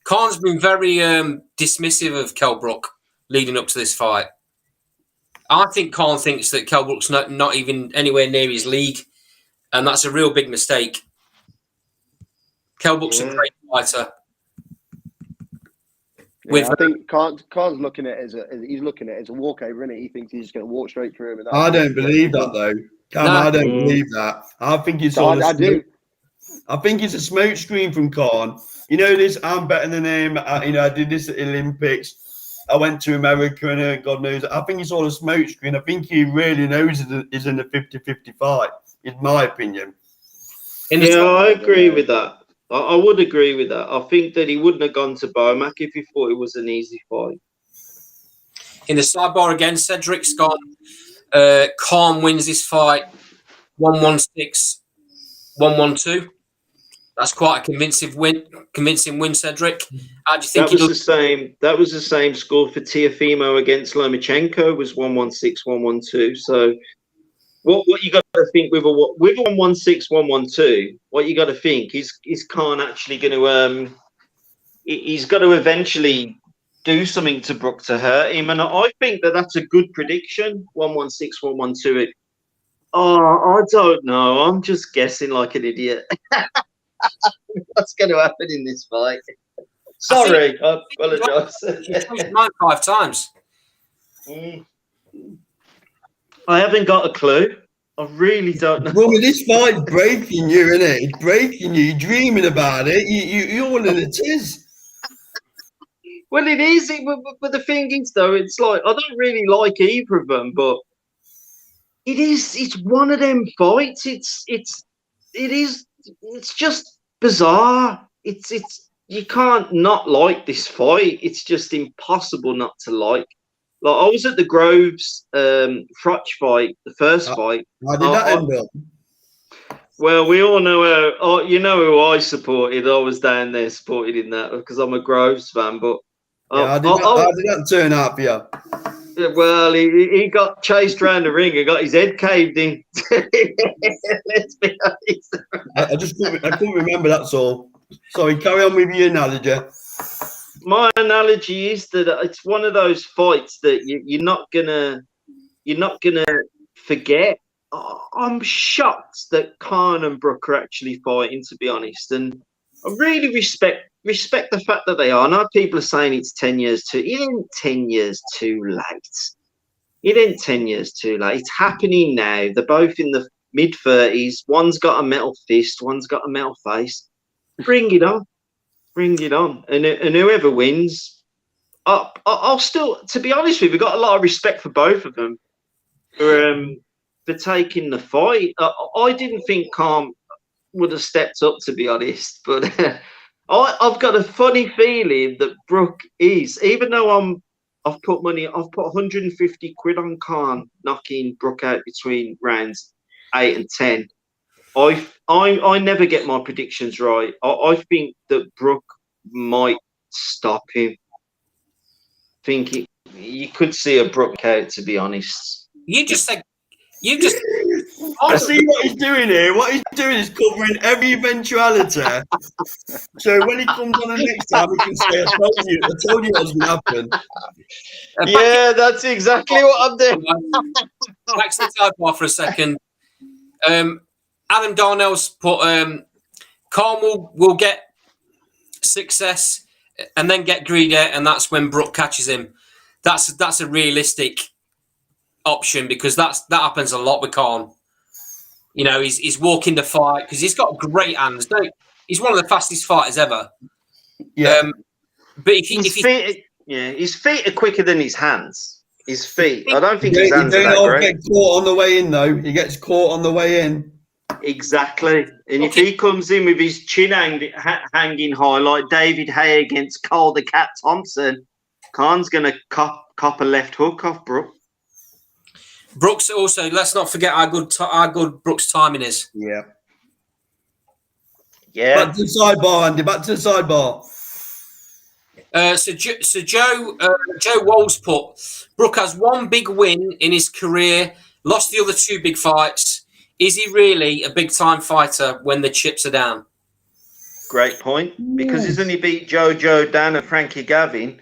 Khan's been very dismissive of Brrok leading up to this fight. I think Khan thinks that Brrok's not even anywhere near his league, and that's a real big mistake. Brrok's a great fighter. I think Khan's looking at it as a walkover, isn't it? He thinks he's just going to walk straight through him. I don't believe that, though. I don't believe that. I think it's I do. I think it's a smoke screen from Khan. You know this, I'm better than him. I did this at the Olympics. I went to America and God knows. I think it's all a smoke screen. I think he really knows he's in the 50-50 fight, in my opinion. I agree with that. I would agree with that. I think that he wouldn't have gone to Bomac if he thought it was an easy fight. In the sidebar again, Cedric's gone. Khan wins this fight 116, 112. That's quite a convincing win, Cedric. How do you think that was the same score for Teofimo against Lomachenko, was 116, 112. So what you got to think with a 116, 112, what you got to think is Khan actually going to he's got to eventually do something to Brrok to hurt him, and I think that's a good prediction. 116, 112. I don't know. I'm just guessing like an idiot. What's going to happen in this fight? Sorry, I apologise. He's 5 times. I haven't got a clue. I really don't know. Well, this fight's breaking you, isn't it? It's breaking you. You're dreaming about it. You're one of the tiz. Well, it is. But the thing is, though, it's like I don't really like either of them, but it is. It's one of them fights. It's just bizarre. It's you can't not like this fight. It's just impossible not to like. Like I was at the Groves Frotch fight, the first fight. How did that end up? Well, we all know you know who I supported. I was down there supported in that because I'm a Groves fan. But how did that turn out for you? Well, he got chased around the ring and got his head caved in. Let's be honest. I couldn't remember, that's all. Sorry, carry on with your analogy. My analogy is that it's one of those fights that you're not gonna forget. I'm shocked that Khan and Brrok are actually fighting, to be honest, and I really respect the fact that they are. I know people are saying it's 10 years too. It ain't 10 years too late. It ain't 10 years too late. It's happening now. They're both in the mid-30s. One's got a metal fist, one's got a metal face. Bring it on. Bring it on. And whoever wins, I'll still, to be honest with you, we've got a lot of respect for both of them for taking the fight. I didn't think Khan would have stepped up, to be honest, but I've got a funny feeling that Brook is, even though I've put 150 quid on Khan knocking Brook out between rounds 8 and 10. I never get my predictions right. I think that Brook might stop him. You could see a Brook out, to be honest. I see what he's doing here. What he's doing is covering every eventuality. So when he comes on the next time, he can say, I told you what was going to happen. Yeah, that's exactly what I'm doing. Back to the sidebar for a second. Adam Darnell's put Khan will get success and then get greedy, and that's when Brook catches him. That's a realistic option, because that happens a lot with Khan. You know, he's walking the fight because he's got great hands. He's one of the fastest fighters ever. Yeah. But his feet are quicker than his hands. His feet. I don't think his hands are that great. He gets caught on the way in, though. He gets caught on the way in. Exactly. And if he comes in with his chin hanging high, like David Hay against Cole the Cat Thompson, Khan's going to cop a left hook off Brook. Brooks also, let's not forget how good Brooks' timing is. Yeah. Yeah. Back to the sidebar, Andy. Back to the sidebar. So Joe Walls put, Brook has one big win in his career, lost the other two big fights. Is he really a big-time fighter when the chips are down? Great point. Because isn't he beat Jojo, Dan and Frankie Gavin?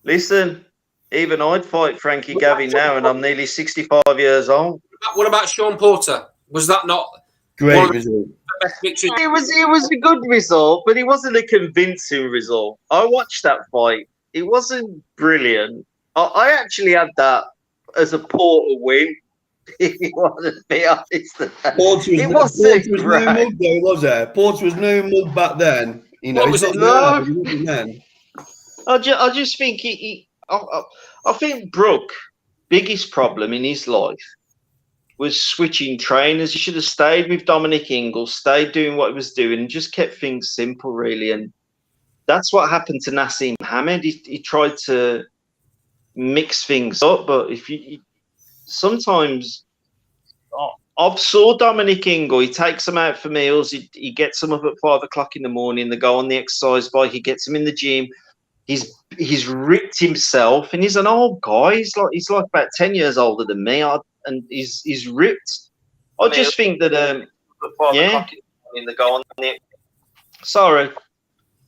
Listen, even I'd fight Frankie Gavin now, and I'm nearly 65 years old. What about Sean Porter? Was that not great result? Best victory? It was a good result, but it wasn't a convincing result. I watched that fight. It wasn't brilliant. I actually had that as a Porter win. If you want to be honest, Porter was no mug, though, was there? Porter was no mug back then. You know, I just think I think Brook biggest problem in his life was switching trainers. He should have stayed with Dominic Ingalls, stayed doing what he was doing, and just kept things simple, really. And that's what happened to Nassim Hamed. He tried to mix things up, but sometimes I've saw Dominic Ingle. He takes them out for meals. He gets them up at 5 o'clock in the morning. They go on the exercise bike. He gets them in the gym. He's ripped himself, and he's an old guy. He's like about 10 years older than me, and he's ripped. I just think that yeah. They go on the, sorry,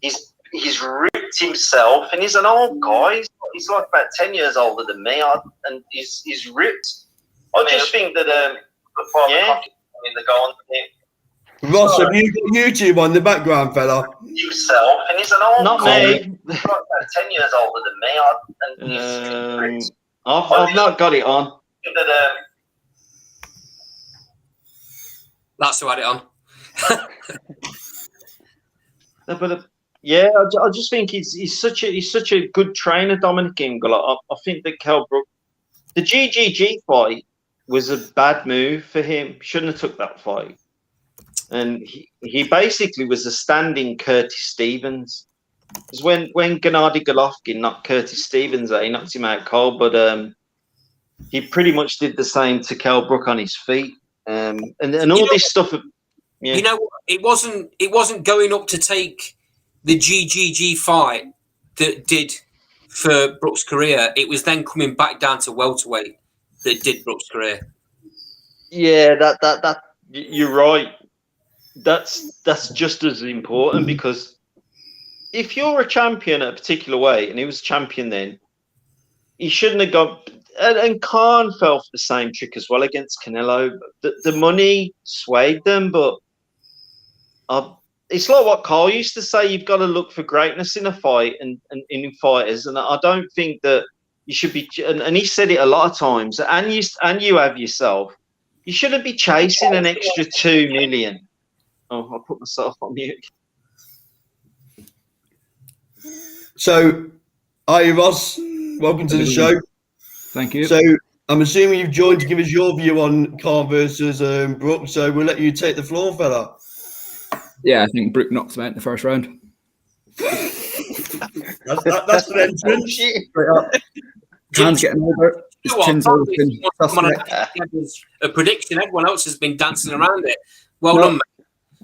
he's ripped himself, and he's an old guy. He's like about 10 years older than me, and he's ripped. I just think that yeah. They go on the, Ross, have you got YouTube on the background, fella? Himself, and he's an old not guy. Me. He's like about 10 years older than me, and he's ripped. I've not got it on. That's who had it on. But yeah, I just think he's such a good trainer, Dominic Ingle. I think that Kell Brook, the GGG fight was a bad move for him. Shouldn't have took that fight. And he basically was a standing Curtis Stevens. Because when Gennady Golovkin knocked Curtis Stevens out, he knocked him out cold, but he pretty much did the same to Kell Brook on his feet. And all this stuff. Yeah. You know, it wasn't going up to take the GGG fight that did for Brook's career. It was then coming back down to welterweight that did Brook's career. Yeah, that you're right. That's just as important, because if you're a champion at a particular weight, and he was champion then, he shouldn't have got. And Khan fell for the same trick as well against Canelo. The money swayed them, but it's like what Carl used to say: you've got to look for greatness in a fight and in fighters. And I don't think that you should be. And he said it a lot of times, and you have yourself. You shouldn't be chasing an extra 2 million. Oh, I'll put myself on mute. So, hi Ross, welcome to the show. Thank you. So, I'm assuming you've joined to give us your view on Carr versus Brook. So, we'll let you take the floor, fella. Yeah, I think Brook knocks him out in the first round. That's an entrance. Khan's getting older. His chin's always been suspect. A prediction. Everyone else has been dancing around it. Well done, mate.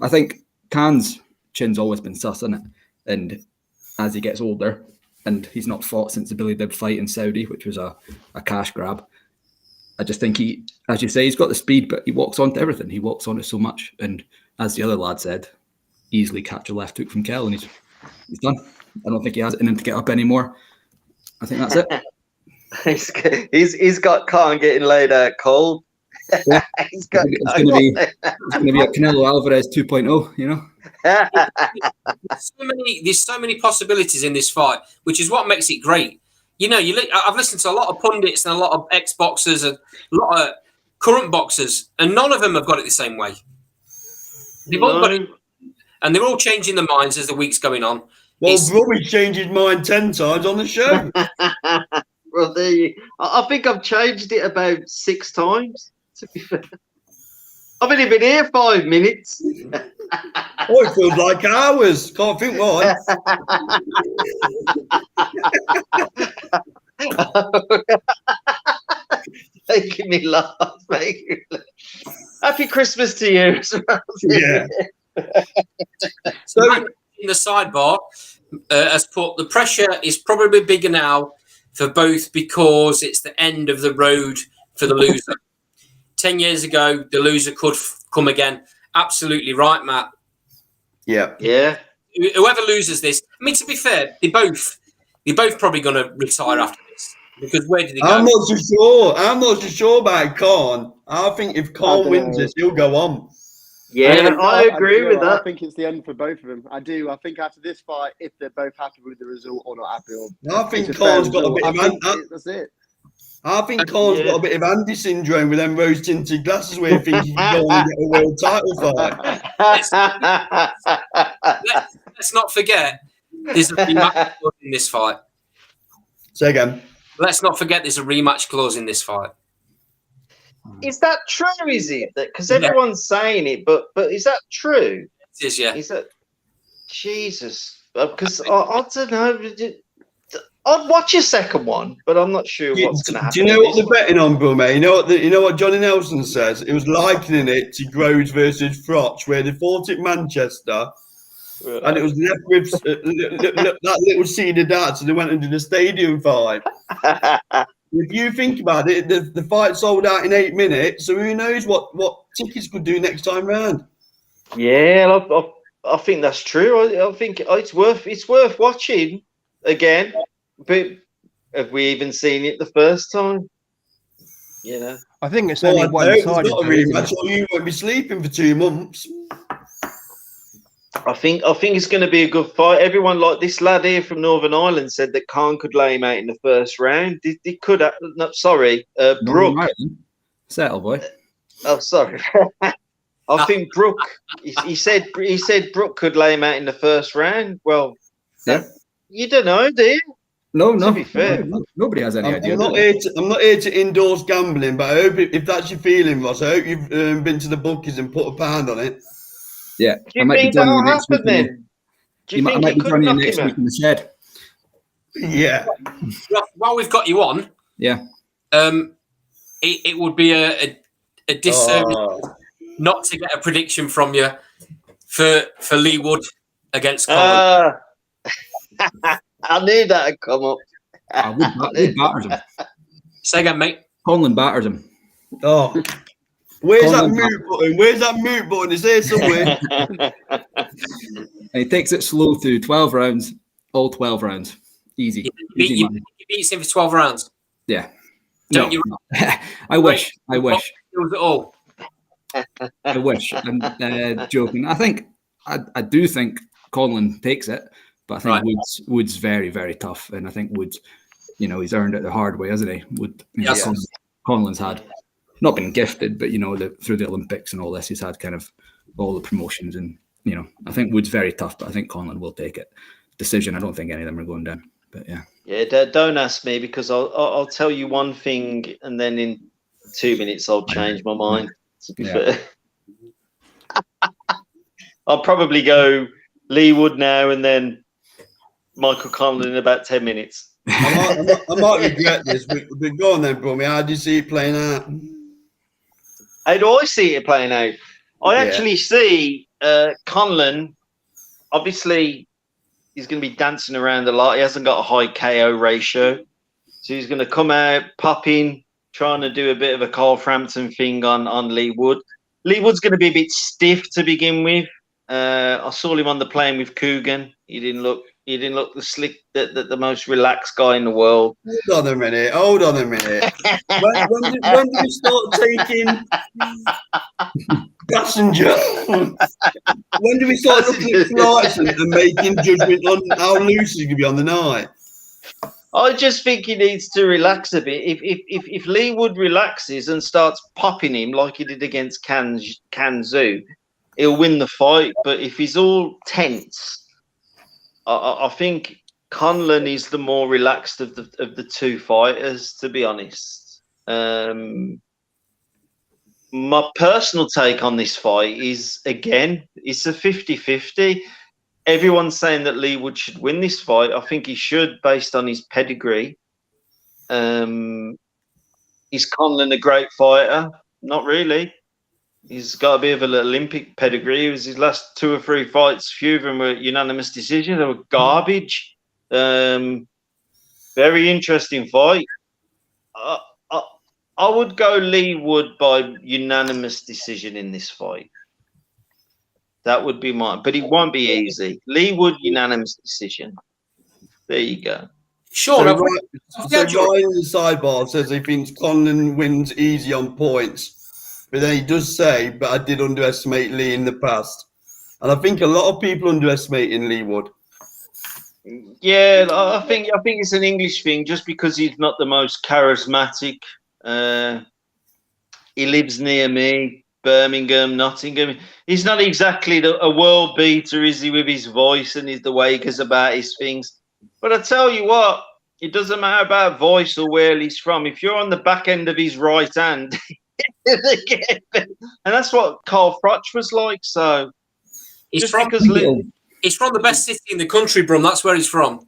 I think Khan's chin's always been sus, isn't it? And as he gets older, and he's not fought since the Billy Dib fight in Saudi, which was a cash grab. I just think he, as you say, he's got the speed, but he walks onto everything. He walks on it so much. And as the other lad said, easily catch a left hook from Kell, and he's done. I don't think he has it in him to get up anymore. I think that's it. He's got Khan getting laid out cold. Yeah. It's going to be a Canelo Alvarez 2.0, you know? There's so many possibilities in this fight, which is what makes it great. You know, I've listened to a lot of pundits and a lot of ex-boxers and a lot of current boxers, and none of them have got it the same way. They've all got it, and they're all changing their minds as the week's going on. Well, Robbie changed his mind 10 times on the show. Well, I think I've changed it about 6 times, to be fair. I've only been here 5 minutes. Oh, it feels like hours. Can't think why. Making me laugh, Happy Christmas to you as well. Yeah. So, in the sidebar, has put the pressure is probably bigger now for both because it's the end of the road for the loser. 10 years ago, the loser could come again. Absolutely right, Matt. Yeah. Yeah. Whoever loses this, I mean, to be fair, they're both probably going to retire after this. Because where did he go? I'm not so sure about Khan. I think if Khan wins this, he'll go on. Yeah, I agree with that. I think it's the end for both of them. I do. I think after this fight, if they're both happy with the result or not happy, I think Khan's got a bit of that's it. I think Khan's got a bit of Andy syndrome with them rose-tinted glasses where he thinks he can go and get a world title fight. Let's not forget there's a rematch clause in this fight. Say again. Let's not forget there's a rematch clause in this fight. Is that true? Is it? Because everyone's saying it, but is that true? It is, yeah. Is that Jesus? Because I don't know. I'd watch a second one, but I'm not sure what's going to happen. Do you know what they're betting on, Bro, mate? You know what Johnny Nelson says? It was likening it to Groves versus Frotch, where they fought at Manchester, and it was left with that little seed of darts, and they went into the stadium fight. If you think about it, the fight sold out in 8 minutes, so who knows what tickets could do next time round? Yeah, I think that's true. I think it's worth watching again. But have we even seen it the first time? You know, I think it's only one-sided. It's not a rematch, or you won't be sleeping for 2 months. I think it's going to be a good fight. Everyone, like this lad here from Northern Ireland, said that Khan could lay him out in the first round. He could. No, sorry, Brook. Settle, boy. Oh, sorry. I think Brook. He said Brook could lay him out in the first round. Well, yeah. You don't know, do you? No. To be fair, nobody has any idea. I'm not here to endorse gambling, but I hope if that's your feeling, Ross, I hope you've been to the bookies and put a pound on it. Yeah. Do you think that'll happen then? Do you I think might he be could joining you knock next him week out? in the shed. Yeah. While we've got you on, yeah, it would be a disservice not to get a prediction from you for Leigh Wood against Conlon. I knew that would come up. Wood batters him. Say again, mate. Conlon batters him. Oh. Where's Conlon that mute button? Where's that mute button? It's there somewhere. And he takes it slow through 12 rounds, all 12 rounds. Easy. He beats him for 12 rounds. Yeah. Don't you? I wish. It was all. I wish. I'm joking. I do think Conlon takes it, but I think Wood's very, very tough. And I think Wood's, he's earned it the hard way, hasn't he? Wood, Yes. Conlon's had not been gifted, but through the Olympics and all this, he's had kind of all the promotions, and I think Wood's very tough, but I think Conlon will take it. Decision. I don't think any of them are going down, but yeah. Yeah, don't ask me, because I'll tell you one thing, and then in 2 minutes I'll change my mind. To be fair, I'll probably go Leigh Wood now, and then Michael Conlon in about 10 minutes. I might regret this, but go on then, Brummy. How do you see it playing out? How do I see it playing out? I actually see Conlon, obviously, he's going to be dancing around a lot. He hasn't got a high KO ratio. So he's going to come out, pop in, trying to do a bit of a Carl Frampton thing on Leigh Wood. Leigh Wood's going to be a bit stiff to begin with. I saw him on the plane with Coogan. He didn't look the slick, the most relaxed guy in the world. Hold on a minute. When do we start taking passenger? When do we start looking at flights and making judgment on how loose he's going to be on the night? I just think he needs to relax a bit. If Leigh Wood relaxes and starts popping him like he did against Kanzu, he'll win the fight. But if he's all tense, I think Conlon is the more relaxed of the two fighters, to be honest. My personal take on this fight is, again, it's a 50-50. Everyone's saying that Leigh Wood should win this fight. I think he should, based on his pedigree. Is Conlon a great fighter? Not really. He's got a bit of an Olympic pedigree. It was his last 2 or 3 fights. A few of them were unanimous decisions. They were garbage. Very interesting fight. I would go Leigh Wood by unanimous decision in this fight. That would be mine. But it won't be easy. Leigh Wood, unanimous decision. There you go. Sure. So Ryan in the sidebar says he thinks Conlon wins easy on points. But then he does say, but I did underestimate Leigh in the past. And I think a lot of people underestimating Leigh Wood. Yeah, I think it's an English thing, just because he's not the most charismatic. He lives near me, Birmingham, Nottingham. He's not exactly a world beater, is he, with his voice and the way he goes about his things. But I tell you what, it doesn't matter about voice or where he's from. If you're on the back end of his right hand, and that's what Carl Froch was like. So he's from the best city in the country, Brum. That's where he's from.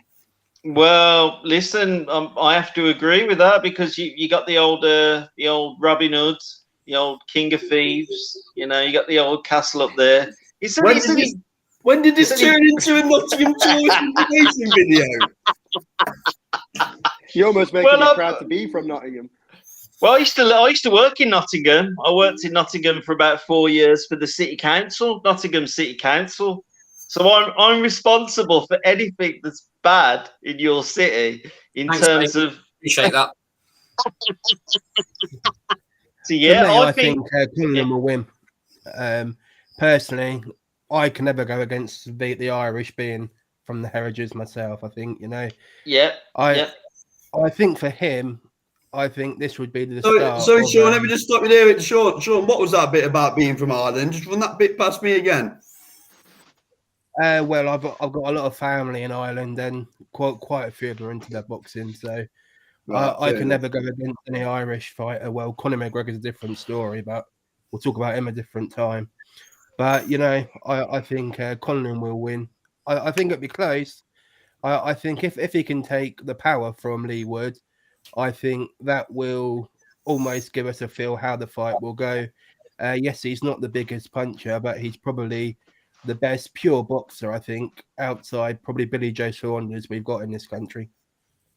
Well, listen, I have to agree with that, because you got the old Robin Hood, the old King of Thieves. You got the old castle up there. When did this turn into a Nottingham tourist invitation video? You're almost making me proud to be from Nottingham. Well, I used to work in Nottingham. I worked in Nottingham for about 4 years for the City Council, Nottingham City Council. So I'm responsible for anything that's bad in your city Thanks, terms mate. Of appreciate that. So yeah, I think Conlon will win. Personally, I can never go against the Irish, being from the Heritages myself. I think I think for him, I think this would be the start. Sorry, Sean, let me just stop you there. Sean, what was that bit about being from Ireland? Just run that bit past me again. Well, I've got a lot of family in Ireland, and quite a few of them are into their boxing. So I can never go against any Irish fighter. Well, Conor McGregor's a different story, but we'll talk about him a different time. But I think Conlon will win. I think it'll be close. I think if he can take the power from Leigh Wood, I think that will almost give us a feel how the fight will go. Yes, he's not the biggest puncher, but he's probably the best pure boxer, I think, outside probably Billy Joe Saunders we've got in this country.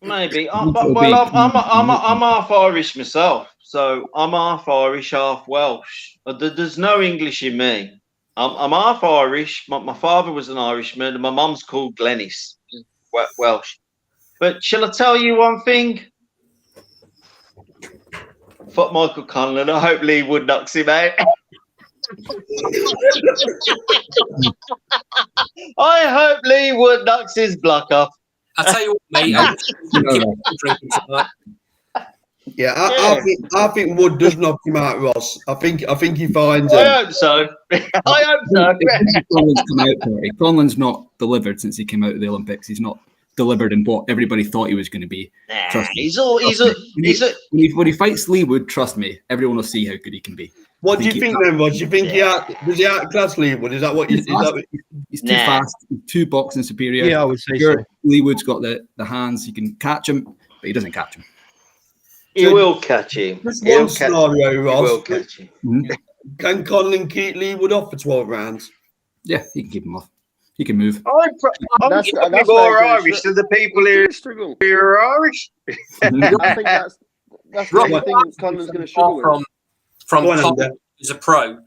Maybe. I'm half Irish myself, so I'm half Irish, half Welsh. But there's no English in me. I'm half Irish. My father was an Irishman, and my mum's called Glenys, Welsh. But shall I tell you one thing? Fuck Michael Conlon. I hope Leigh Wood knocks him out. I hope Leigh Wood knocks his block off. I'll tell you what, mate. I'm drinking tonight. Yeah, I think Wood does knock him out, Ross. I think he finds him. I hope so. I hope so. Conlon's come out party. Conlon's not delivered since he came out of the Olympics. He's not delivered in what everybody thought he was going to be. Nah, Trust me. When he fights Leigh Wood, trust me, everyone will see how good he can be. What do you think then, Ross? Do you think does he outclass Leigh Wood? Is that what you? He's too fast, too boxing superior. Yeah, I would say so. Leigh Wood's got the hands. He can catch him, but he doesn't catch him. He will catch him. Just one scenario, Ross. He will catch him. Can Conlon keep Leigh Wood off for 12 rounds? Yeah, he can keep him off. He can move. I'm That's more Irish than the people here struggle. who are Irish. I think that's the thing Conlon's going to struggle with. From Conlon as a pro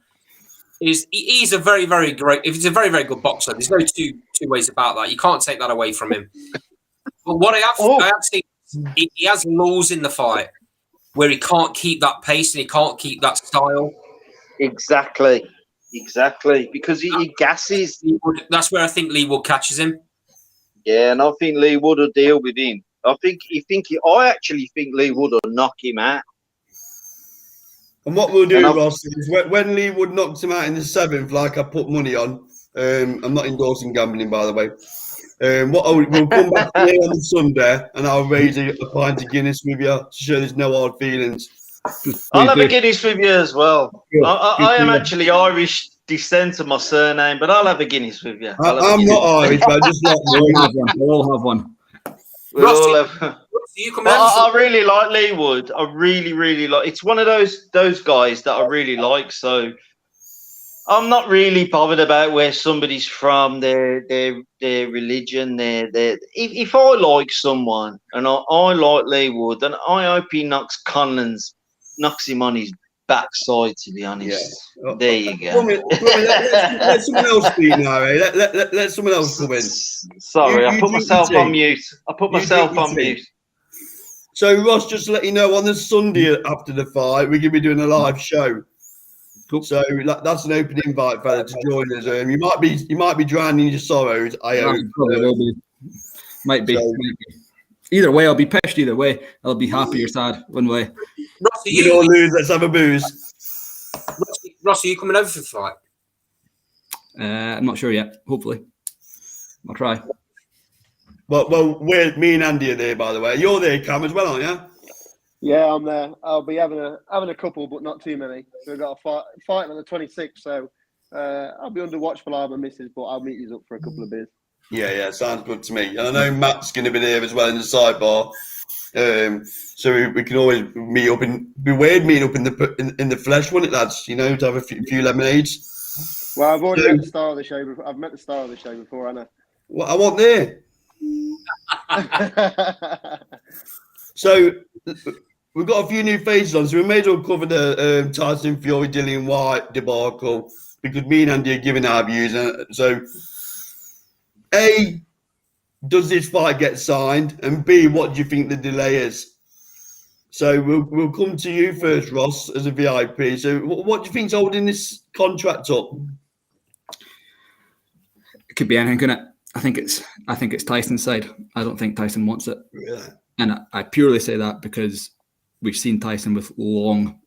is he's a very, very great. If he's a very, very good boxer, there's no two ways about that. You can't take that away from him. But what I have seen, he has laws in the fight where he can't keep that pace and he can't keep that style. Exactly, because he gasses. That's where I think Leigh Wood catches him. Yeah, and I think Leigh Wood will deal with him. I actually think Leigh Wood will knock him out. And what we'll do, Ross, is when Leigh Wood knocks him out in the 7th, like I put money on, I'm not endorsing gambling, by the way. We'll come back here on Sunday and I'll raise a pint of Guinness with you to show there's no hard feelings. I'll have a Guinness with you as well. I am actually Irish descent of my surname, but I'll have a Guinness with you. I'm not Irish, but I just like We'll all have one. I really like Leigh Wood. I really, really like. It's one of those guys that I really like. So I'm not really bothered about where somebody's from, their religion, if I like someone and I like Leigh Wood, then I hope he knocks him on his backside, to be honest. Yeah. There you go. Let someone else speak now, eh? Let someone else come in. Sorry, I put myself on mute. So, Ross, just to let you know, on the Sunday after the fight, we're going to be doing a live show. Cool. So that's an open invite, fella, to join us. You might be drowning in your sorrows. I hope. Might be. Either way, I'll be pissed. Either way, I'll be happy or sad. One way. Ross, you don't lose. Let's have a booze. Ross, are you coming over for the fight? I'm not sure yet. Hopefully, I'll try. Well, me and Andy are there, by the way. You're there, Cam, as well, aren't you? Yeah, I'm there. I'll be having a couple, but not too many. We've got a fight on the 26th, so I'll be under watchful eye of my missus, but I'll meet you up for a couple of beers. Yeah, sounds good to me. And I know Matt's going to be there as well in the sidebar, so we can always meet up. And be weird meeting up in the flesh, wouldn't it, lads? You know, to have a few lemonades. Well, I've already met the star of the show before. I've met the star of the show before, Anna. What I want there. So we've got a few new faces on, so we may as well cover the Tyson Fury, Dillian Whyte debacle because me and Andy are giving our views. So, A, does this fight get signed? And B, what do you think the delay is? So we'll come to you first, Ross, as a VIP. So what do you think's holding this contract up? It could be anything, couldn't it? I think it's Tyson's side. I don't think Tyson wants it. Really? And I purely say that because we've seen Tyson with long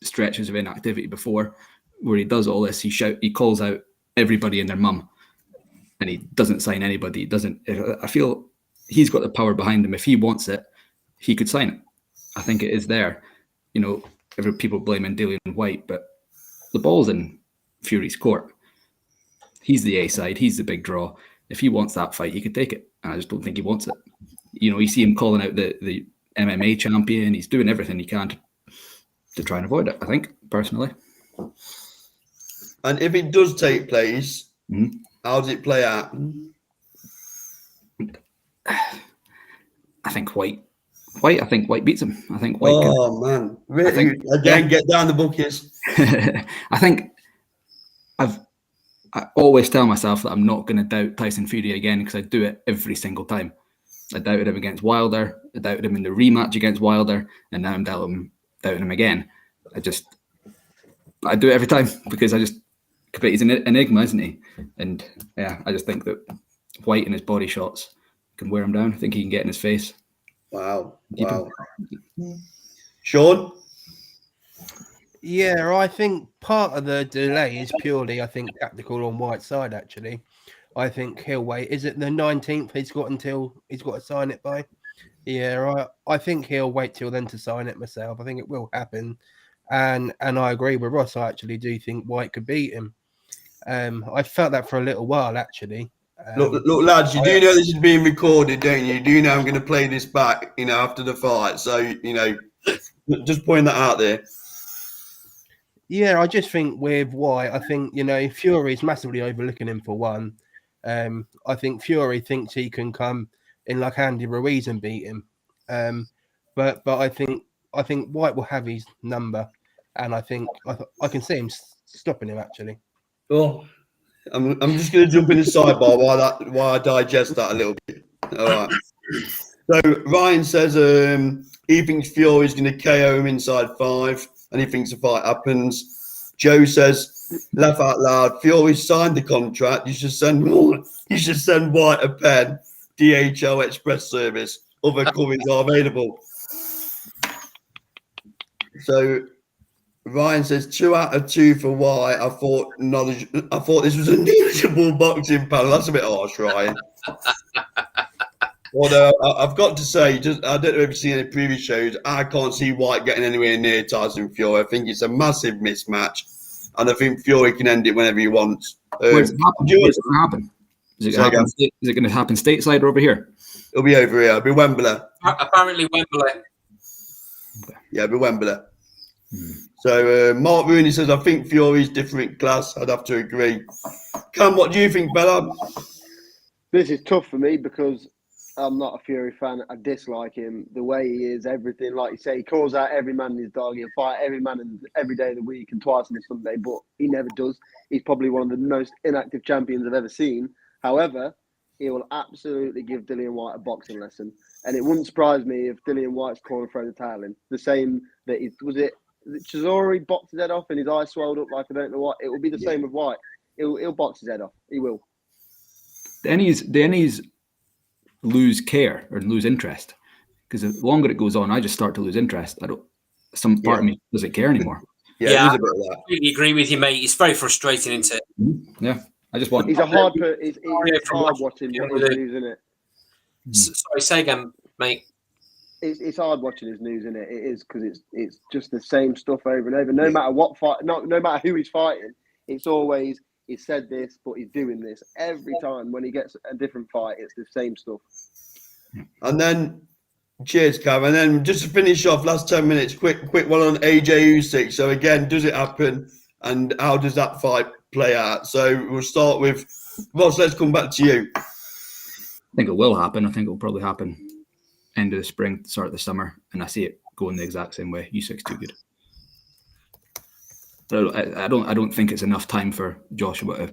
stretches of inactivity before, where he does all this. He calls out everybody and their mum, and he doesn't sign anybody. He doesn't. I feel he's got the power behind him. If he wants it, he could sign it. I think it is there. You know, people blaming Dillian Whyte, but the ball's in Fury's court. He's the A side. He's the big draw. If he wants that fight, he could take it. And I just don't think he wants it. You know, you see him calling out the MMA champion. He's doing everything he can to try and avoid it, I think, personally. And if it does take place, how does it play out? I think Whyte beats him. I think Whyte. Man. Really? Again, get down the buckets. I think I always tell myself that I'm not going to doubt Tyson Fury again because I do it every single time. I doubted him against Wilder. I doubted him in the rematch against Wilder, and now I'm doubting him again. I do it every time because but he's an enigma, isn't he? And yeah, I just think that Whyte and his body shots can wear him down. I think he can get in his face. Wow. Sean? Yeah, I think part of the delay is purely, I think, tactical on Whyte's side, actually. I think he'll wait. Is it the 19th he's got to sign it by? Yeah, I think he'll wait till then to sign it myself. I think it will happen. And I agree with Ross. I actually do think Whyte could beat him. I felt that for a little while, actually. Look, lads, you do know this is being recorded, don't you? You do know I'm going to play this back, after the fight. So, just point that out there. Yeah, I just think with Whyte, I think, Fury's massively overlooking him for one. I think Fury thinks he can come in like Andy Ruiz and beat him. But I think Whyte will have his number, and I think I can see him stopping him, actually. Well, I'm just going to jump in the sidebar while I digest that a little bit. All right. So Ryan says he thinks Fury's going to KO him inside 5, and he thinks the fight happens. Joe says, laugh out loud, Fury signed the contract. You should send Whyte a pen. DHL Express service. Other couriers are available. So Ryan says 2 out of 2 for Whyte. I thought this was a knowledgeable boxing panel. That's a bit harsh, Ryan. Although I've got to say, I don't know if you've seen any previous shows, I can't see Whyte getting anywhere near Tyson Fury. I think it's a massive mismatch, and I think Fury can end it whenever he wants. Where's it happen? Is it going to happen stateside or over here? It'll be over here. It'll be Wembley. Apparently Wembley. Yeah, it'll be Wembley. So Mark Rooney says, I think Fury's different class. I'd have to agree. Cam, what do you think, Bella? This is tough for me because I'm not a Fury fan. I dislike him. The way he is, everything. Like you say, he calls out every man in his dog. He'll fight every man every day of the week and twice on a Sunday, but he never does. He's probably one of the most inactive champions I've ever seen. However, he will absolutely give Dillian Whyte a boxing lesson. And it wouldn't surprise me if Dillian Whyte's corner throw the towel in. The same that Chisori boxed his head off and his eyes swelled up like I don't know what. It will be the same with Whyte. He'll box his head off. He will. The Ennies lose care or lose interest, because the longer it goes on, I just start to lose interest. Some part of me doesn't care anymore. Yeah, I completely agree with you, mate. It's very frustrating, isn't it? Yeah, I just want. He's a hard. It's hard watching his news, isn't it? Sorry, say again, mate. It's hard watching his news, isn't it? It is, because it's just the same stuff over and over. No matter what fight, no matter who he's fighting, it's always he said this, but he's doing this every time. When he gets a different fight, it's the same stuff. And then, cheers, Cam. And then just to finish off, last 10 minutes, quick one on AJ Usyk. So again, does it happen? And how does that fight play out? So we'll start with Ross. Let's come back to you. I think it will happen. I think it will probably happen end of the spring, start of the summer, and I see it going the exact same way. Usyk's too good. But I don't think it's enough time for Joshua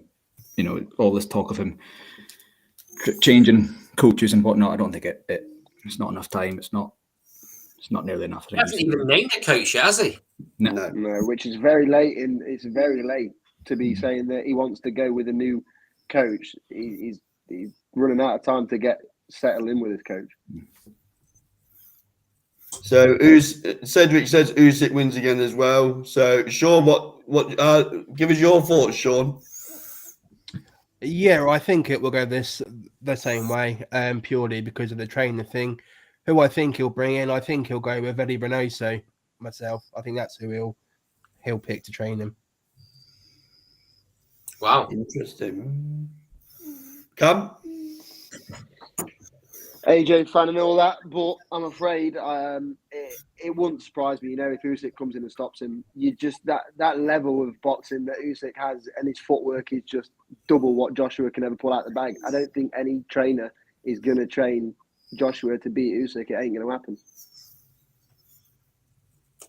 to, all this talk of him changing coaches and whatnot. I don't think it's not enough time. It's not nearly enough. He hasn't even named a coach yet, has he? No, which is very late. It's very late to be saying that he wants to go with a new coach. He's running out of time to get settled in with his coach. So Cedric says Usyk wins again as well. So Sean, what give us your thoughts, Sean? Yeah, I think it will go the same way, purely because of the trainer thing. Who I think he'll bring in, I think he'll go with Eddie Reynoso myself. I think that's who he'll pick to train him. Wow, interesting. Cam? AJ fan and all that, but I'm afraid it wouldn't surprise me. If Usyk comes in and stops him, you just that level of boxing that Usyk has, and his footwork is just double what Joshua can ever pull out the bag. I don't think any trainer is going to train Joshua to beat Usyk. It ain't going to happen.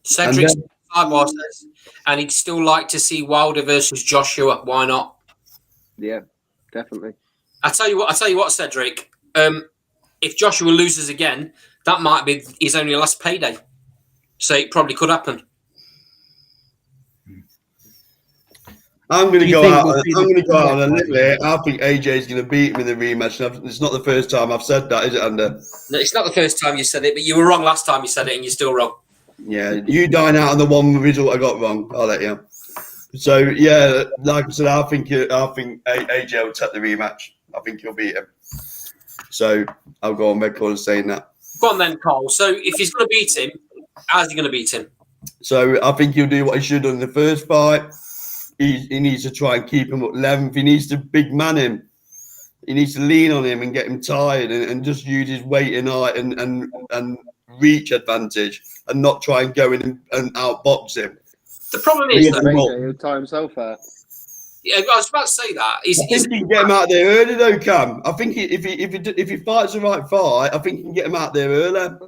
Cedric says, and he'd still like to see Wilder versus Joshua. Why not? Yeah, definitely. I tell you what, Cedric. If Joshua loses again, that might be his only last payday. So it probably could happen. I'm going to go out on a limb here. I think AJ is going to beat him in the rematch. It's not the first time I've said that, is it, Ander? No, it's not the first time you said it, but you were wrong last time you said it, and you're still wrong. Yeah, you dine out on the one result I got wrong. I'll let you. So yeah, like I said, I think AJ will take the rematch. I think he'll beat him. So I'll go on record saying that. Go on then, Carl. So if he's going to beat him, how's he going to beat him? So I think he'll do what he should have done in the first fight. He needs to try and keep him at length. He needs to big man him. He needs to lean on him and get him tired and just use his weight and height and reach advantage and not try and go in and outbox him. The problem is that he'll tie himself out. Yeah, I was about to say that. I think he can get him out there early though, Cam. I think if he fights the right fight, I think he can get him out there early.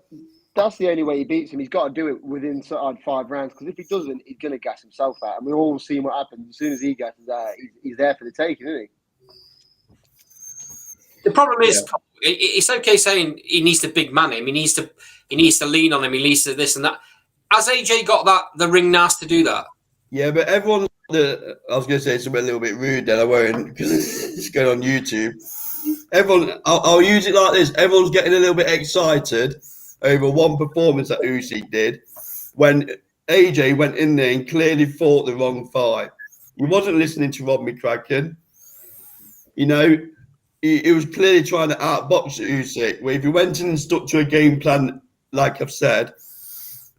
That's the only way he beats him. He's got to do it within sort of 5 rounds, because if he doesn't, he's going to gas himself out. And we've all seen what happens. As soon as he gasses out, he's there for the taking, isn't he? The problem is, it's okay saying he needs to big man him. He needs to lean on him. He needs to this and that. Has AJ got the ring nas to do that? Yeah, but everyone. I was going to say something a little bit rude, then I won't, because it's going on YouTube. Everyone, I'll use it like this. Everyone's getting a little bit excited over one performance that Usyk did when AJ went in there and clearly fought the wrong fight. He wasn't listening to Rob McCracken. You know, he was clearly trying to outbox Usyk. Where if he went in and stuck to a game plan, like I've said,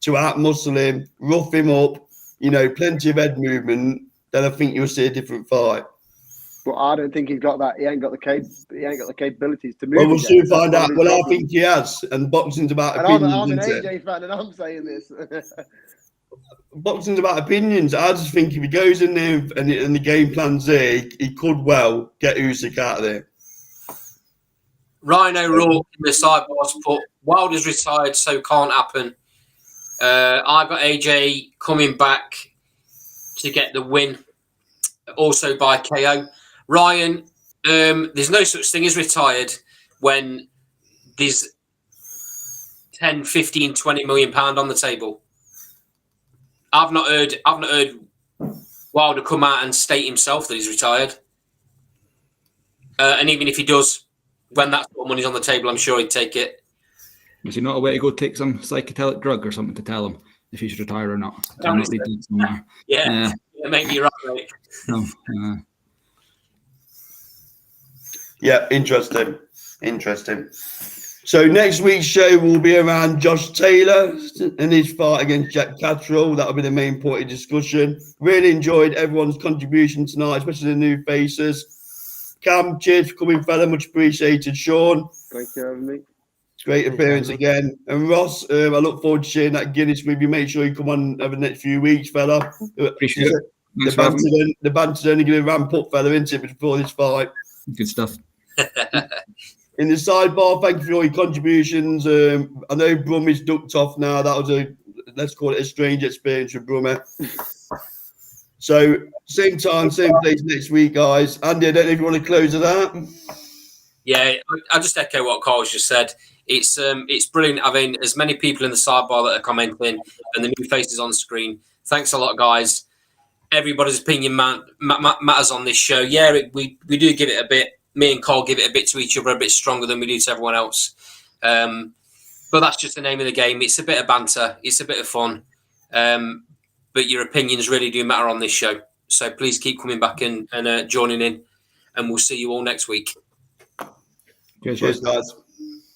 to outmuscle him, rough him up, you know, plenty of head movement, then I think you'll see a different fight. But I don't think he's got that. He ain't got the capabilities to move. Well, we'll soon find out. Well, I think he has, and boxing's about opinions. I'm an AJ fan, and I'm saying this. Boxing's about opinions. I just think if he goes in there and the game plan's there, he could well get Usyk out of there. Rhino Rourke in the sidebars put Wilder's retired, so can't happen. I've got AJ coming back to get the win, also by KO. Ryan, there's no such thing as retired when there's 10, 15, 20 million pound on the table. I've not heard Wilder come out and state himself that he's retired. And even if he does, when that sort of money's on the table, I'm sure he'd take it. Is he not a way to go take some psychedelic drug or something to tell him if he should retire or not? Yeah, maybe you're right, mate. No, Yeah, interesting. So next week's show will be around Josh Taylor and his fight against Jack Catterall. That'll be the main point of discussion. Really enjoyed everyone's contribution tonight, especially the new faces. Cam, cheers for coming, fella. Much appreciated. Sean, thank you for having me. Great appearance again. And Ross, I look forward to sharing that Guinness with you. Make sure you come on over the next few weeks, fella. Appreciate it. The banter's only going to ramp up, fella, isn't it, before this fight? Good stuff. In the sidebar, thank you for all your contributions. I know Brummy's ducked off now. That was let's call it a strange experience for Brummy. So, same time, same place next week, guys. Andy, I don't know if you want to close it out. Yeah, I'll just echo what Carl's just said. It's brilliant having as many people in the sidebar that are commenting and the new faces on screen. Thanks a lot, guys. Everybody's opinion matters on this show. Yeah, we do give it a bit. Me and Carl give it a bit to each other, a bit stronger than we do to everyone else. But that's just the name of the game. It's a bit of banter. It's a bit of fun. But your opinions really do matter on this show. So please keep coming back and joining in. And we'll see you all next week. Cheers, guys.